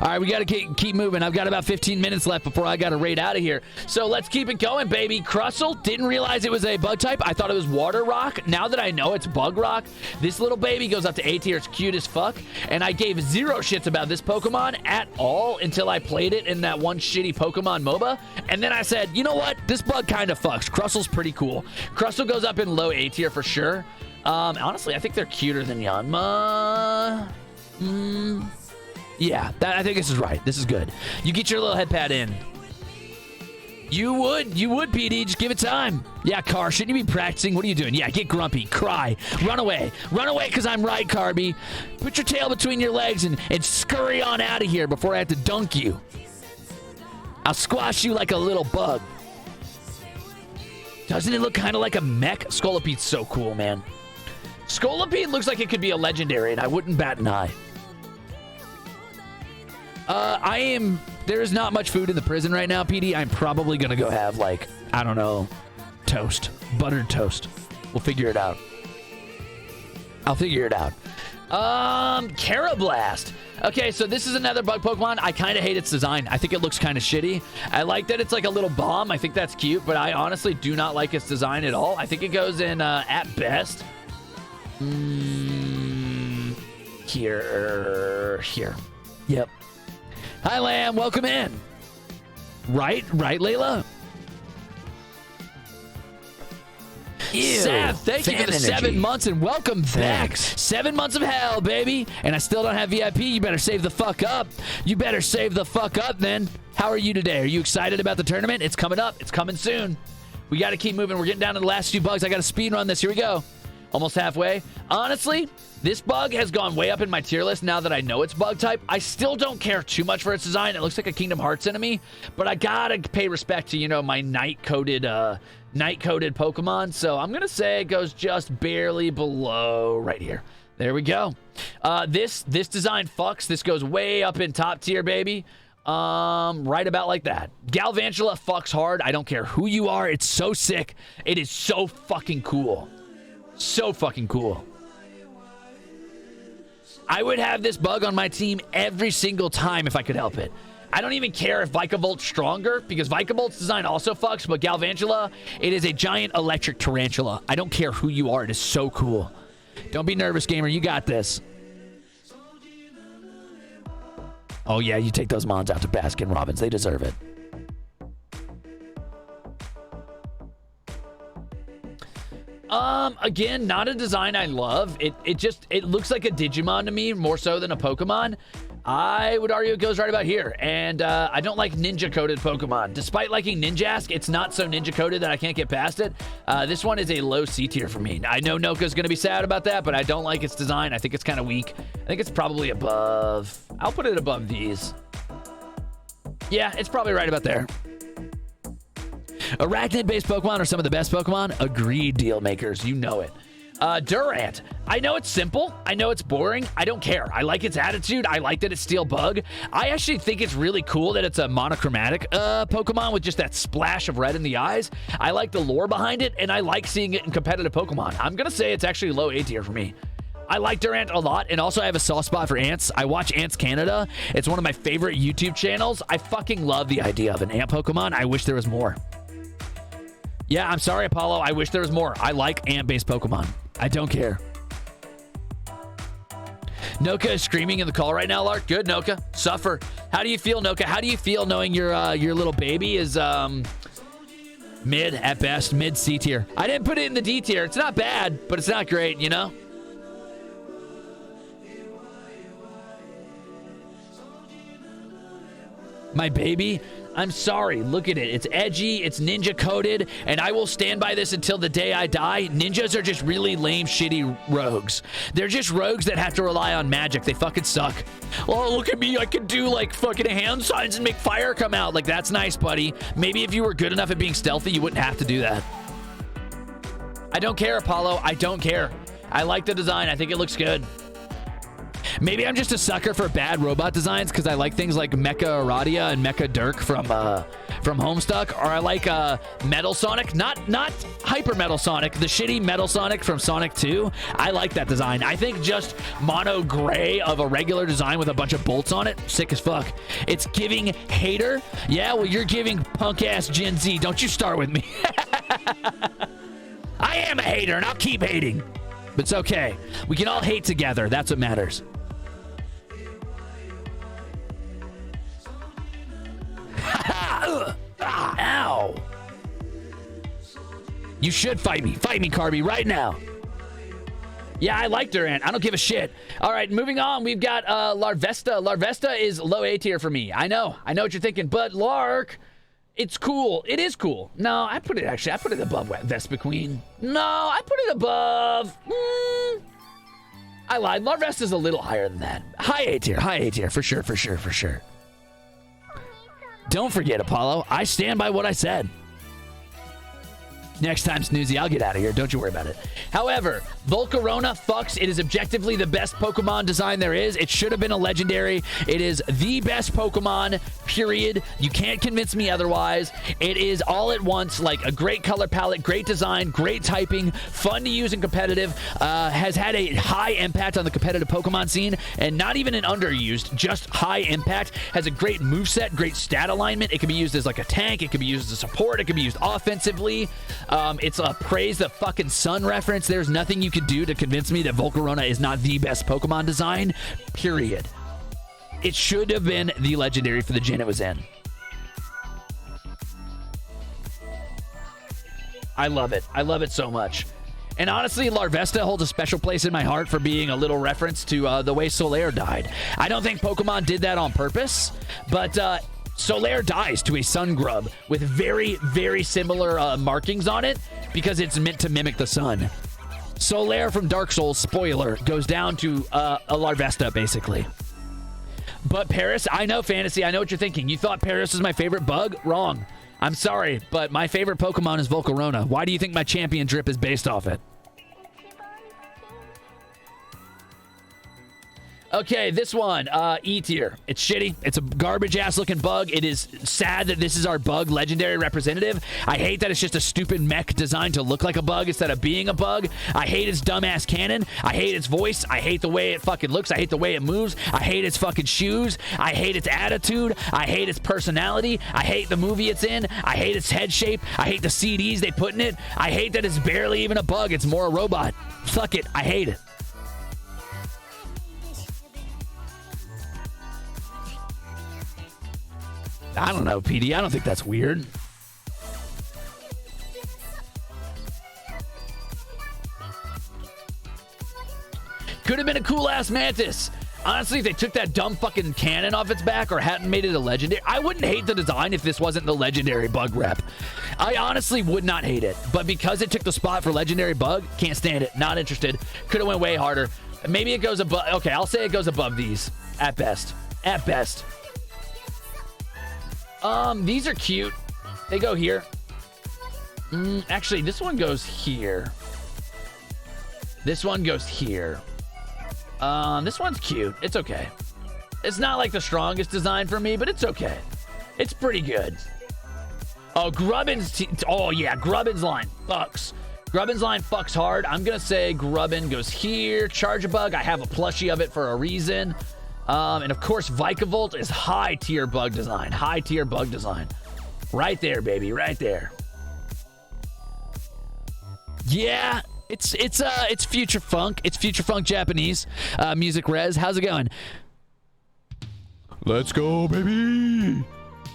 All right, we got to keep moving. I've got about 15 minutes left before I got to raid out of here. So let's keep it going, baby. Crustle, didn't realize it was a bug type. I thought it was water rock. Now that I know it's bug rock, this little baby goes up to A tier. It's cute as fuck. And I gave zero shits about this Pokemon at all until I played it in that one shitty Pokemon MOBA. And then I said, you know what? This bug kind of fucks. Crustle's pretty cool. Crustle goes up in low A tier for sure. Honestly, I think they're cuter than Yanma. Yeah, I think this is right. This is good. You get your little head pad in. You would, PD. Just give it time. Yeah, Car, shouldn't you be practicing? What are you doing? Yeah, get grumpy, cry, run away, because I'm right, Carby. Put your tail between your legs and scurry on out of here before I have to dunk you. I'll squash you like a little bug. Doesn't it look kind of like a mech? Scoliped's so cool, man. Scolipede looks like it could be a legendary, and I wouldn't bat an eye. There is not much food in the prison right now, PD. I'm probably going to go have, like, I don't know, toast. Buttered toast. We'll figure it out. I'll figure it out. Carablast. Okay, so this is another bug Pokemon. I kind of hate its design. I think it looks kind of shitty. I like that it's like a little bomb. I think that's cute, but I honestly do not like its design at all. I think it goes in, at best. Here. Yep. Hi, Lamb. Welcome in. Right, Layla? Ew, Sav, thank you for the fan 7 energy. months and welcome back. Thanks. 7 months of hell, baby. And I still don't have VIP. You better save the fuck up. Then. How are you today? Are you excited about the tournament? It's coming up. It's coming soon. We got to keep moving. We're getting down to the last few bugs. I got to speed run this. Here we go. Almost halfway. Honestly, this bug has gone way up in my tier list now that I know it's bug type. I still don't care too much for its design. It looks like a Kingdom Hearts enemy, but I gotta pay respect to, you know, my night-coded Pokemon. So I'm gonna say it goes just barely below right here. There we go. This design fucks. This goes way up in top tier, baby. Right about like that. Galvantula fucks hard. I don't care who you are. It's so sick. It is so fucking cool. So fucking cool. I would have this bug on my team every single time if I could help it. I don't even care if Vicavolt's stronger, because Vicavolt's design also fucks, but Galvantula, it is a giant electric tarantula. I don't care who you are. It is so cool. Don't be nervous, gamer. You got this. Oh, yeah, you take those mons out to Baskin Robbins. They deserve it. Again, not a design I love. It looks like a Digimon to me more so than a Pokemon. I would argue it goes right about here. And I don't like ninja-coded Pokemon. Despite liking Ninjask, it's not so ninja-coded that I can't get past it. This one is a low C tier for me. I know Noka's going to be sad about that, but I don't like its design. I think it's kind of weak. I think it's probably above. I'll put it above these. Yeah, it's probably right about there. Arachnid-based Pokemon are some of the best Pokemon. Agreed, deal makers. You know it. Durant. I know it's simple. I know it's boring. I don't care. I like its attitude. I like that it's Steel Bug. I actually think it's really cool that it's a monochromatic Pokemon with just that splash of red in the eyes. I like the lore behind it, and I like seeing it in competitive Pokemon. I'm going to say it's actually low A tier for me. I like Durant a lot, and also I have a soft spot for ants. I watch Ants Canada. It's one of my favorite YouTube channels. I fucking love the idea of an ant Pokemon. I wish there was more. Yeah, I'm sorry, Apollo. I wish there was more. I like ant-based Pokemon. I don't care. Noka is screaming in the call right now, Lark. Good, Noka. Suffer. How do you feel, Noka? How do you feel knowing your little baby is mid at best, mid C tier? I didn't put it in the D tier. It's not bad, but it's not great, you know? My baby? I'm sorry. Look at it. It's edgy. It's ninja coded. And I will stand by this until the day I die. Ninjas are just really lame, shitty rogues. They're just rogues that have to rely on magic. They fucking suck. Oh, look at me. I can do like fucking hand signs and make fire come out. Like, that's nice, buddy. Maybe if you were good enough at being stealthy, you wouldn't have to do that. I don't care, Apollo. I don't care. I like the design. I think it looks good. Maybe I'm just a sucker for bad robot designs because I like things like Mecha Aradia and Mecha Dirk from Homestuck, or I like Metal Sonic, not Hyper Metal Sonic, the shitty Metal Sonic from Sonic 2. I like that design. I think just mono gray of a regular design with a bunch of bolts on it, sick as fuck. It's giving hater. Yeah, well, you're giving punk ass Gen Z. Don't you start with me. I am a hater and I'll keep hating. But it's okay. We can all hate together. That's what matters. Ow. You should fight me. Fight me, Carby, right now. Yeah, I like Durant. I don't give a shit. All right, moving on. We've got Larvesta. Larvesta is low A tier for me. I know what you're thinking, but Lark, it's cool. It is cool. No, I put it above Vespa Queen. No, I put it above. I lied. Larvesta's a little higher than that. High A tier, for sure. Don't forget, Apollo, I stand by what I said. Next time, Snoozy, I'll get out of here. Don't you worry about it. However, Volcarona fucks. It is objectively the best Pokemon design there is. It should have been a legendary. It is the best Pokemon, period. You can't convince me otherwise. It is all at once, like a great color palette, great design, great typing, fun to use and competitive, has had a high impact on the competitive Pokemon scene, and not even an underused, just high impact. Has a great moveset, great stat alignment. It can be used as like a tank. It can be used as a support. It can be used offensively. It's a praise the fucking sun reference. There's nothing you could do to convince me that Volcarona is not the best Pokemon design, period. It should have been the legendary for the gen it was in. I love it. I love it so much. And honestly, Larvesta holds a special place in my heart for being a little reference to the way Solaire died. I don't think Pokemon did that on purpose, but Solaire dies to a sun grub with very, very similar markings on it because it's meant to mimic the sun. Solaire from Dark Souls, spoiler, goes down to a Larvesta, basically. But Paris, I know, Fantasy, I know what you're thinking. You thought Paris was my favorite bug? Wrong. I'm sorry, but my favorite Pokemon is Volcarona. Why do you think my champion drip is based off it? Okay, this one, E tier. It's shitty. It's a garbage-ass looking bug. It is sad that this is our bug legendary representative. I hate that it's just a stupid mech designed to look like a bug instead of being a bug. I hate its dumbass cannon. I hate its voice. I hate the way it fucking looks. I hate the way it moves. I hate its fucking shoes. I hate its attitude. I hate its personality. I hate the movie it's in. I hate its head shape. I hate the CDs they put in it. I hate that it's barely even a bug. It's more a robot. Fuck it. I hate it. I don't know, PD. I don't think that's weird. Could have been a cool-ass Mantis. Honestly, if they took that dumb fucking cannon off its back or hadn't made it a legendary, I wouldn't hate the design if this wasn't the legendary bug rep. I honestly would not hate it. But because it took the spot for legendary bug, can't stand it. Not interested. Could have went way harder. Maybe it goes above. Okay, I'll say it goes above these. At best. At best. These are cute. They go here. Actually, this one goes here. This one goes here. This one's cute. It's okay. It's not like the strongest design for me, but it's okay. It's pretty good. Oh, Grubbin's... oh, yeah. Grubbin's line fucks. Grubbin's line fucks hard. I'm going to say Grubbin goes here. Charge-a-Bug. I have a plushie of it for a reason. And of course, Vikavolt is high tier bug design. High tier bug design. Right there, baby. Right there. Yeah, it's Future Funk. It's Future Funk Japanese. Music Res. How's it going? Let's go, baby.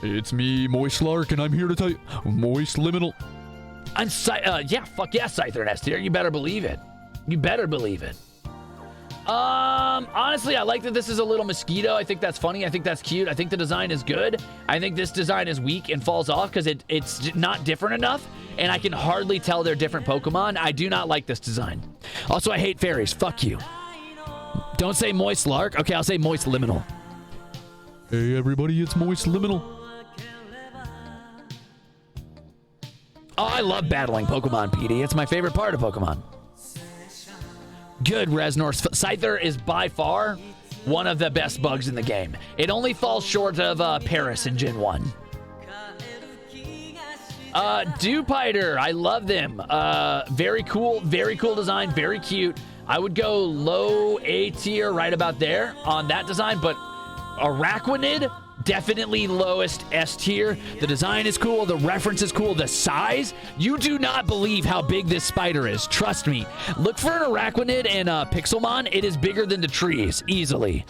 It's me, Moist Lark, and I'm here to tell you, Moist Liminal. I'm yeah, fuck yeah, Scyther and S tier. You better believe it. You better believe it. Honestly, I like that this is a little mosquito. I think that's funny. I think that's cute. I think the design is good. I think this design is weak and falls off because it's not different enough, and I can hardly tell they're different Pokemon. I do not like this design. Also, I hate fairies. Fuck you. Don't say Moist Lark. Okay, I'll say Moist Liminal. Hey, everybody, it's Moist Liminal. Oh, I love battling Pokemon, PD. It's my favorite part of Pokemon. Good, Resnor. Scyther is by far one of the best bugs in the game. It only falls short of Paris in Gen 1. Dewpider, I love them. Very cool design, very cute. I would go low A tier right about there on that design, but Araquanid, definitely lowest S tier. The design is cool. The reference is cool. The size, you do not believe how big this spider is. Trust me. Look for an Araquanid and Pixelmon. It is bigger than the trees, easily.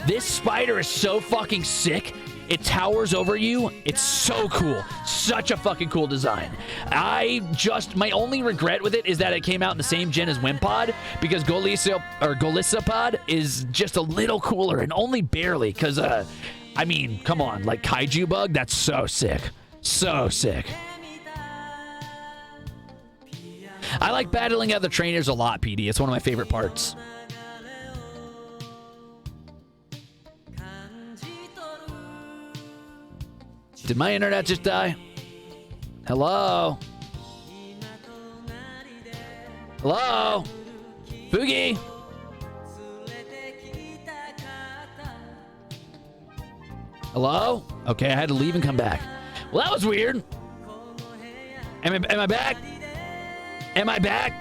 This spider is so fucking sick. It towers over you. It's so cool. Such a fucking cool design. My only regret with it is that it came out in the same gen as Wimpod, because Golisopod is just a little cooler, and only barely, because, I mean, come on, like Kaiju Bug, that's so sick. So sick. I like battling other trainers a lot, PD. It's one of my favorite parts. Did my internet just die? Hello? Hello? Boogie? Hello? Okay, I had to leave and come back. Well, that was weird. Am I back? Am I back?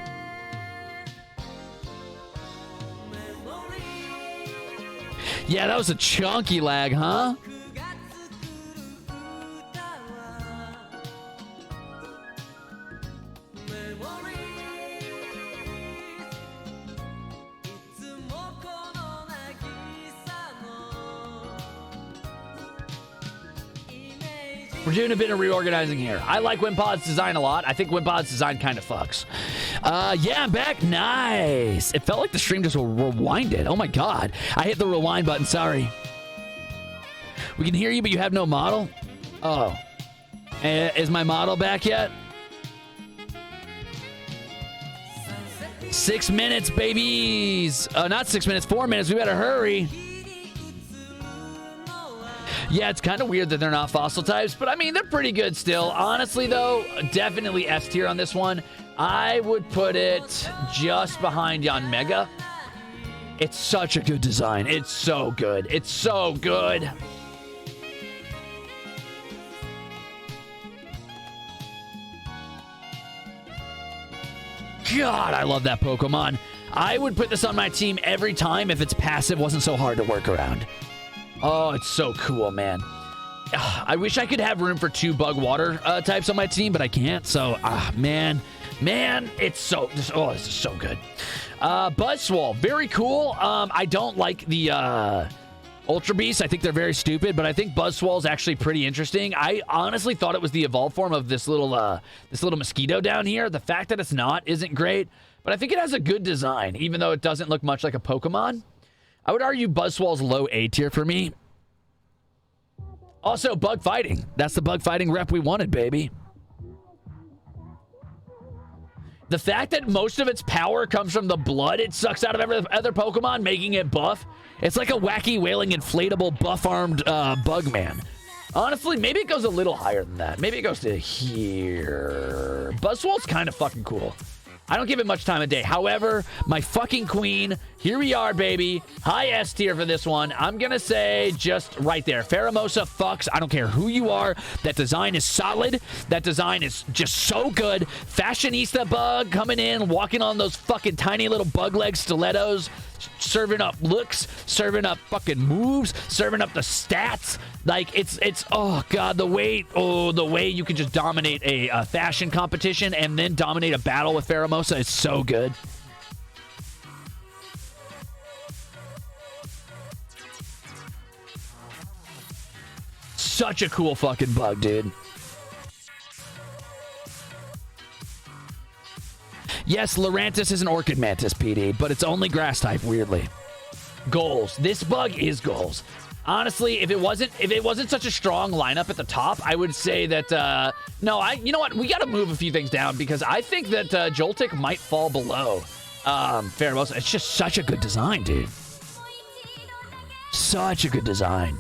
Yeah, that was a chunky lag, huh? We're doing a bit of reorganizing here. I like Wimpod's design a lot. I think Wimpod's design kind of fucks. Yeah, I'm back. Nice. It felt like the stream just rewinded. Oh my god. I hit the rewind button. Sorry. We can hear you, but you have no model? Oh. Is my model back yet? 6 minutes, babies. Not 6 minutes, 4 minutes. We better hurry. Yeah, it's kind of weird that they're not fossil types, but I mean, they're pretty good still. Honestly, though, definitely S tier on this one. I would put it just behind Yon Mega. It's such a good design. It's so good. It's so good. God, I love that Pokemon. I would put this on my team every time if its passive wasn't so hard to work around. Oh, it's so cool, man. I wish I could have room for 2 bug water types on my team, but I can't. So, man, it's so, this is so good. Buzzswole, very cool. I don't like the Ultra Beasts. I think they're very stupid, but I think Buzzswole is actually pretty interesting. I honestly thought it was the evolved form of this little mosquito down here. The fact that it's not isn't great, but I think it has a good design, even though it doesn't look much like a Pokemon. I would argue Buzzwole's low A tier for me. Also, bug fighting. That's the bug fighting rep we wanted, baby. The fact that most of its power comes from the blood it sucks out of every other Pokemon, making it buff. It's like a wacky, wailing, inflatable, buff-armed bug man. Honestly, maybe it goes a little higher than that. Maybe it goes to here. Buzzwole's kind of fucking cool. I don't give it much time of day. However, my fucking queen, here we are, baby. High S tier for this one. I'm going to say just right there. Pheromosa fucks. I don't care who you are. That design is solid. That design is just so good. Fashionista bug coming in, walking on those fucking tiny little bug leg stilettos. Serving up looks, serving up fucking moves, serving up the stats. Like, it's oh god, the way you can just dominate a fashion competition and then dominate a battle with Pheromosa is so good. Such a cool fucking bug, dude. Yes, Lurantis is an Orchid Mantis, PD, but it's only grass type, weirdly. Goals. This bug is goals. Honestly, if it wasn't such a strong lineup at the top, I would say that, you know what? We got to move a few things down because I think that Joltik might fall below Pheromosa. It's just such a good design, dude. Such a good design.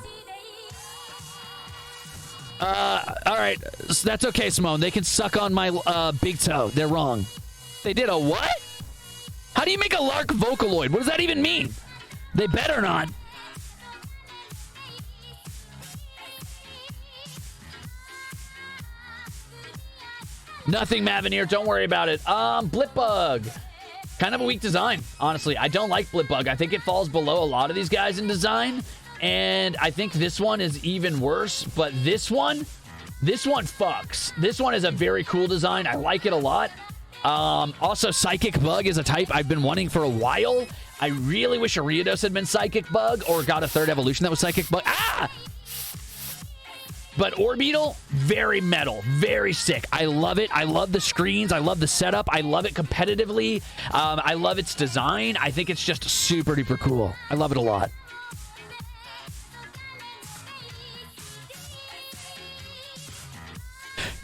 All right. That's okay, Simone. They can suck on my big toe. They're wrong. They did a what? How do you make a Lark Vocaloid? What does that even mean? They better not. Nothing, Maveneer. Don't worry about it. Blipbug. Kind of a weak design, honestly. I don't like Blipbug. I think it falls below a lot of these guys in design. And I think this one is even worse. But this one fucks. This one is a very cool design. I like it a lot. Also, Psychic Bug is a type I've been wanting for a while. I really wish Ariados had been Psychic Bug or got a third evolution that was Psychic Bug. Ah! But Orbeetle, very metal, very sick. I love it. I love the screens. I love the setup. I love it competitively. I love its design. I think it's just super duper cool. I love it a lot.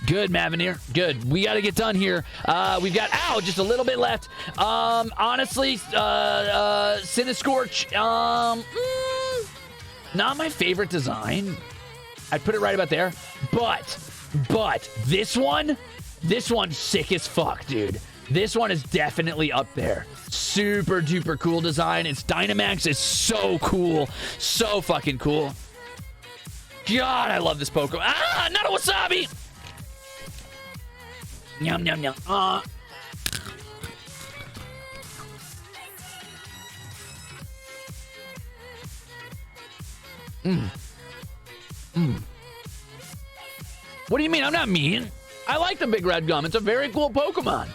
Good, Maveneer. Good. We got to get done here. We've got, just a little bit left. Honestly, Cinescorch, not my favorite design. I'd put it right about there. But this one's sick as fuck, dude. This one is definitely up there. Super duper cool design. Its Dynamax is so cool. So fucking cool. God, I love this Pokemon. Not a wasabi! Yum, yum, yum. What do you mean? I'm not mean. I like the big red gum. It's a very cool Pokemon.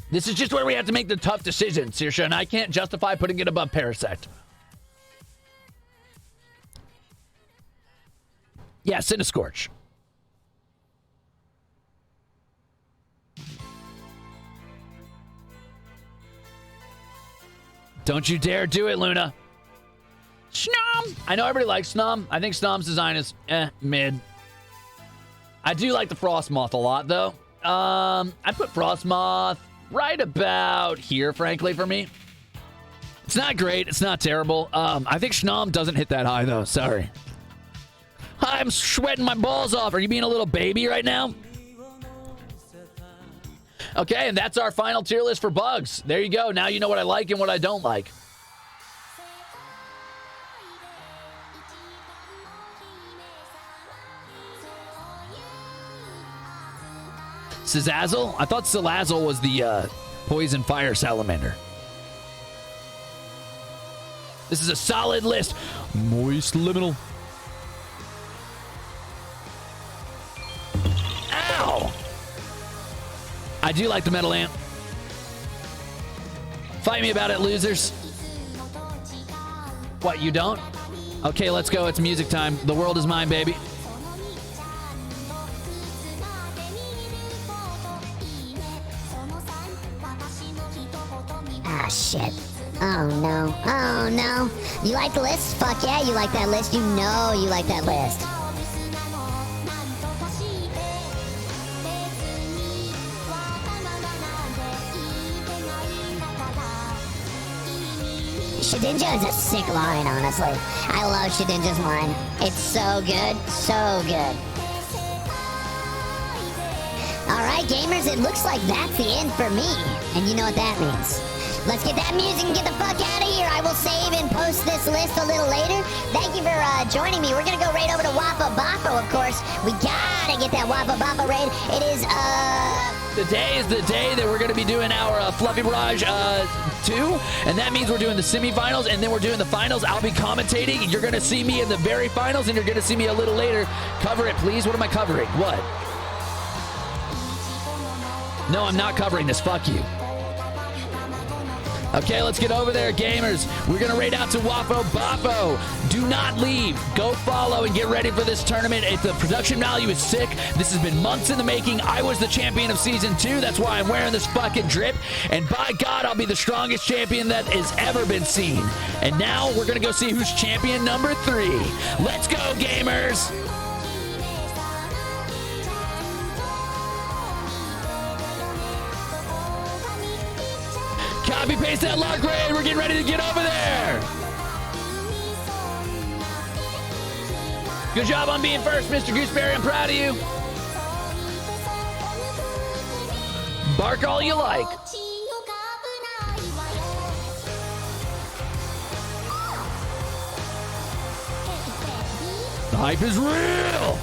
This is just where we have to make the tough decisions, Saoirse, and I can't justify putting it above Parasect. Yeah, Cinescorch. Don't you dare do it, Luna. Snom! I know everybody likes Snom. I think Snom's design is mid. I do like the Frostmoth a lot, though. I put Frostmoth right about here, frankly, for me. It's not great. It's not terrible. I think Snom doesn't hit that high, though. Sorry. I'm sweating my balls off. Are you being a little baby right now? Okay, and that's our final tier list for bugs. There you go. Now you know what I like and what I don't like. Salazzle? I thought Salazzle was the poison fire salamander. This is a solid list. Moist liminal. Ow! I do like the Metal Ant. Fight me about it, losers. What, you don't? Okay, let's go. It's music time. The world is mine, baby. Ah, shit. Oh, no. Oh, no. You like the list? Fuck yeah, you like that list. You know you like that list. Shedinja is a sick line, honestly. I love Shedinja's line. It's so good. So good. Alright, gamers, it looks like that's the end for me. And you know what that means. Let's get that music and get the fuck out of here. I will save and post this list a little later. Thank you for joining me. We're going to go right over to Wappa Bappo, of course. We gotta get that Wappa Bappo raid. It is, Today is the day that we're going to be doing our Fluffy Barrage 2, and that means we're doing the semifinals, and then we're doing the finals. I'll be commentating. You're going to see me in the very finals, and you're going to see me a little later. Cover it, please. What am I covering? What? No, I'm not covering this. Fuck you. Okay, let's get over there, gamers. We're going to raid out to Wappa Bappo. Do not leave. Go follow and get ready for this tournament. The production value is sick. This has been months in the making. I was the champion of Season 2. That's why I'm wearing this fucking drip. And by God, I'll be the strongest champion that has ever been seen. And now we're going to go see who's champion number 3. Let's go, gamers. Copy paste that lock raid. We're getting ready to get over there. Good job on being first, Mr. Gooseberry. I'm proud of you. Bark all you like. The hype is real.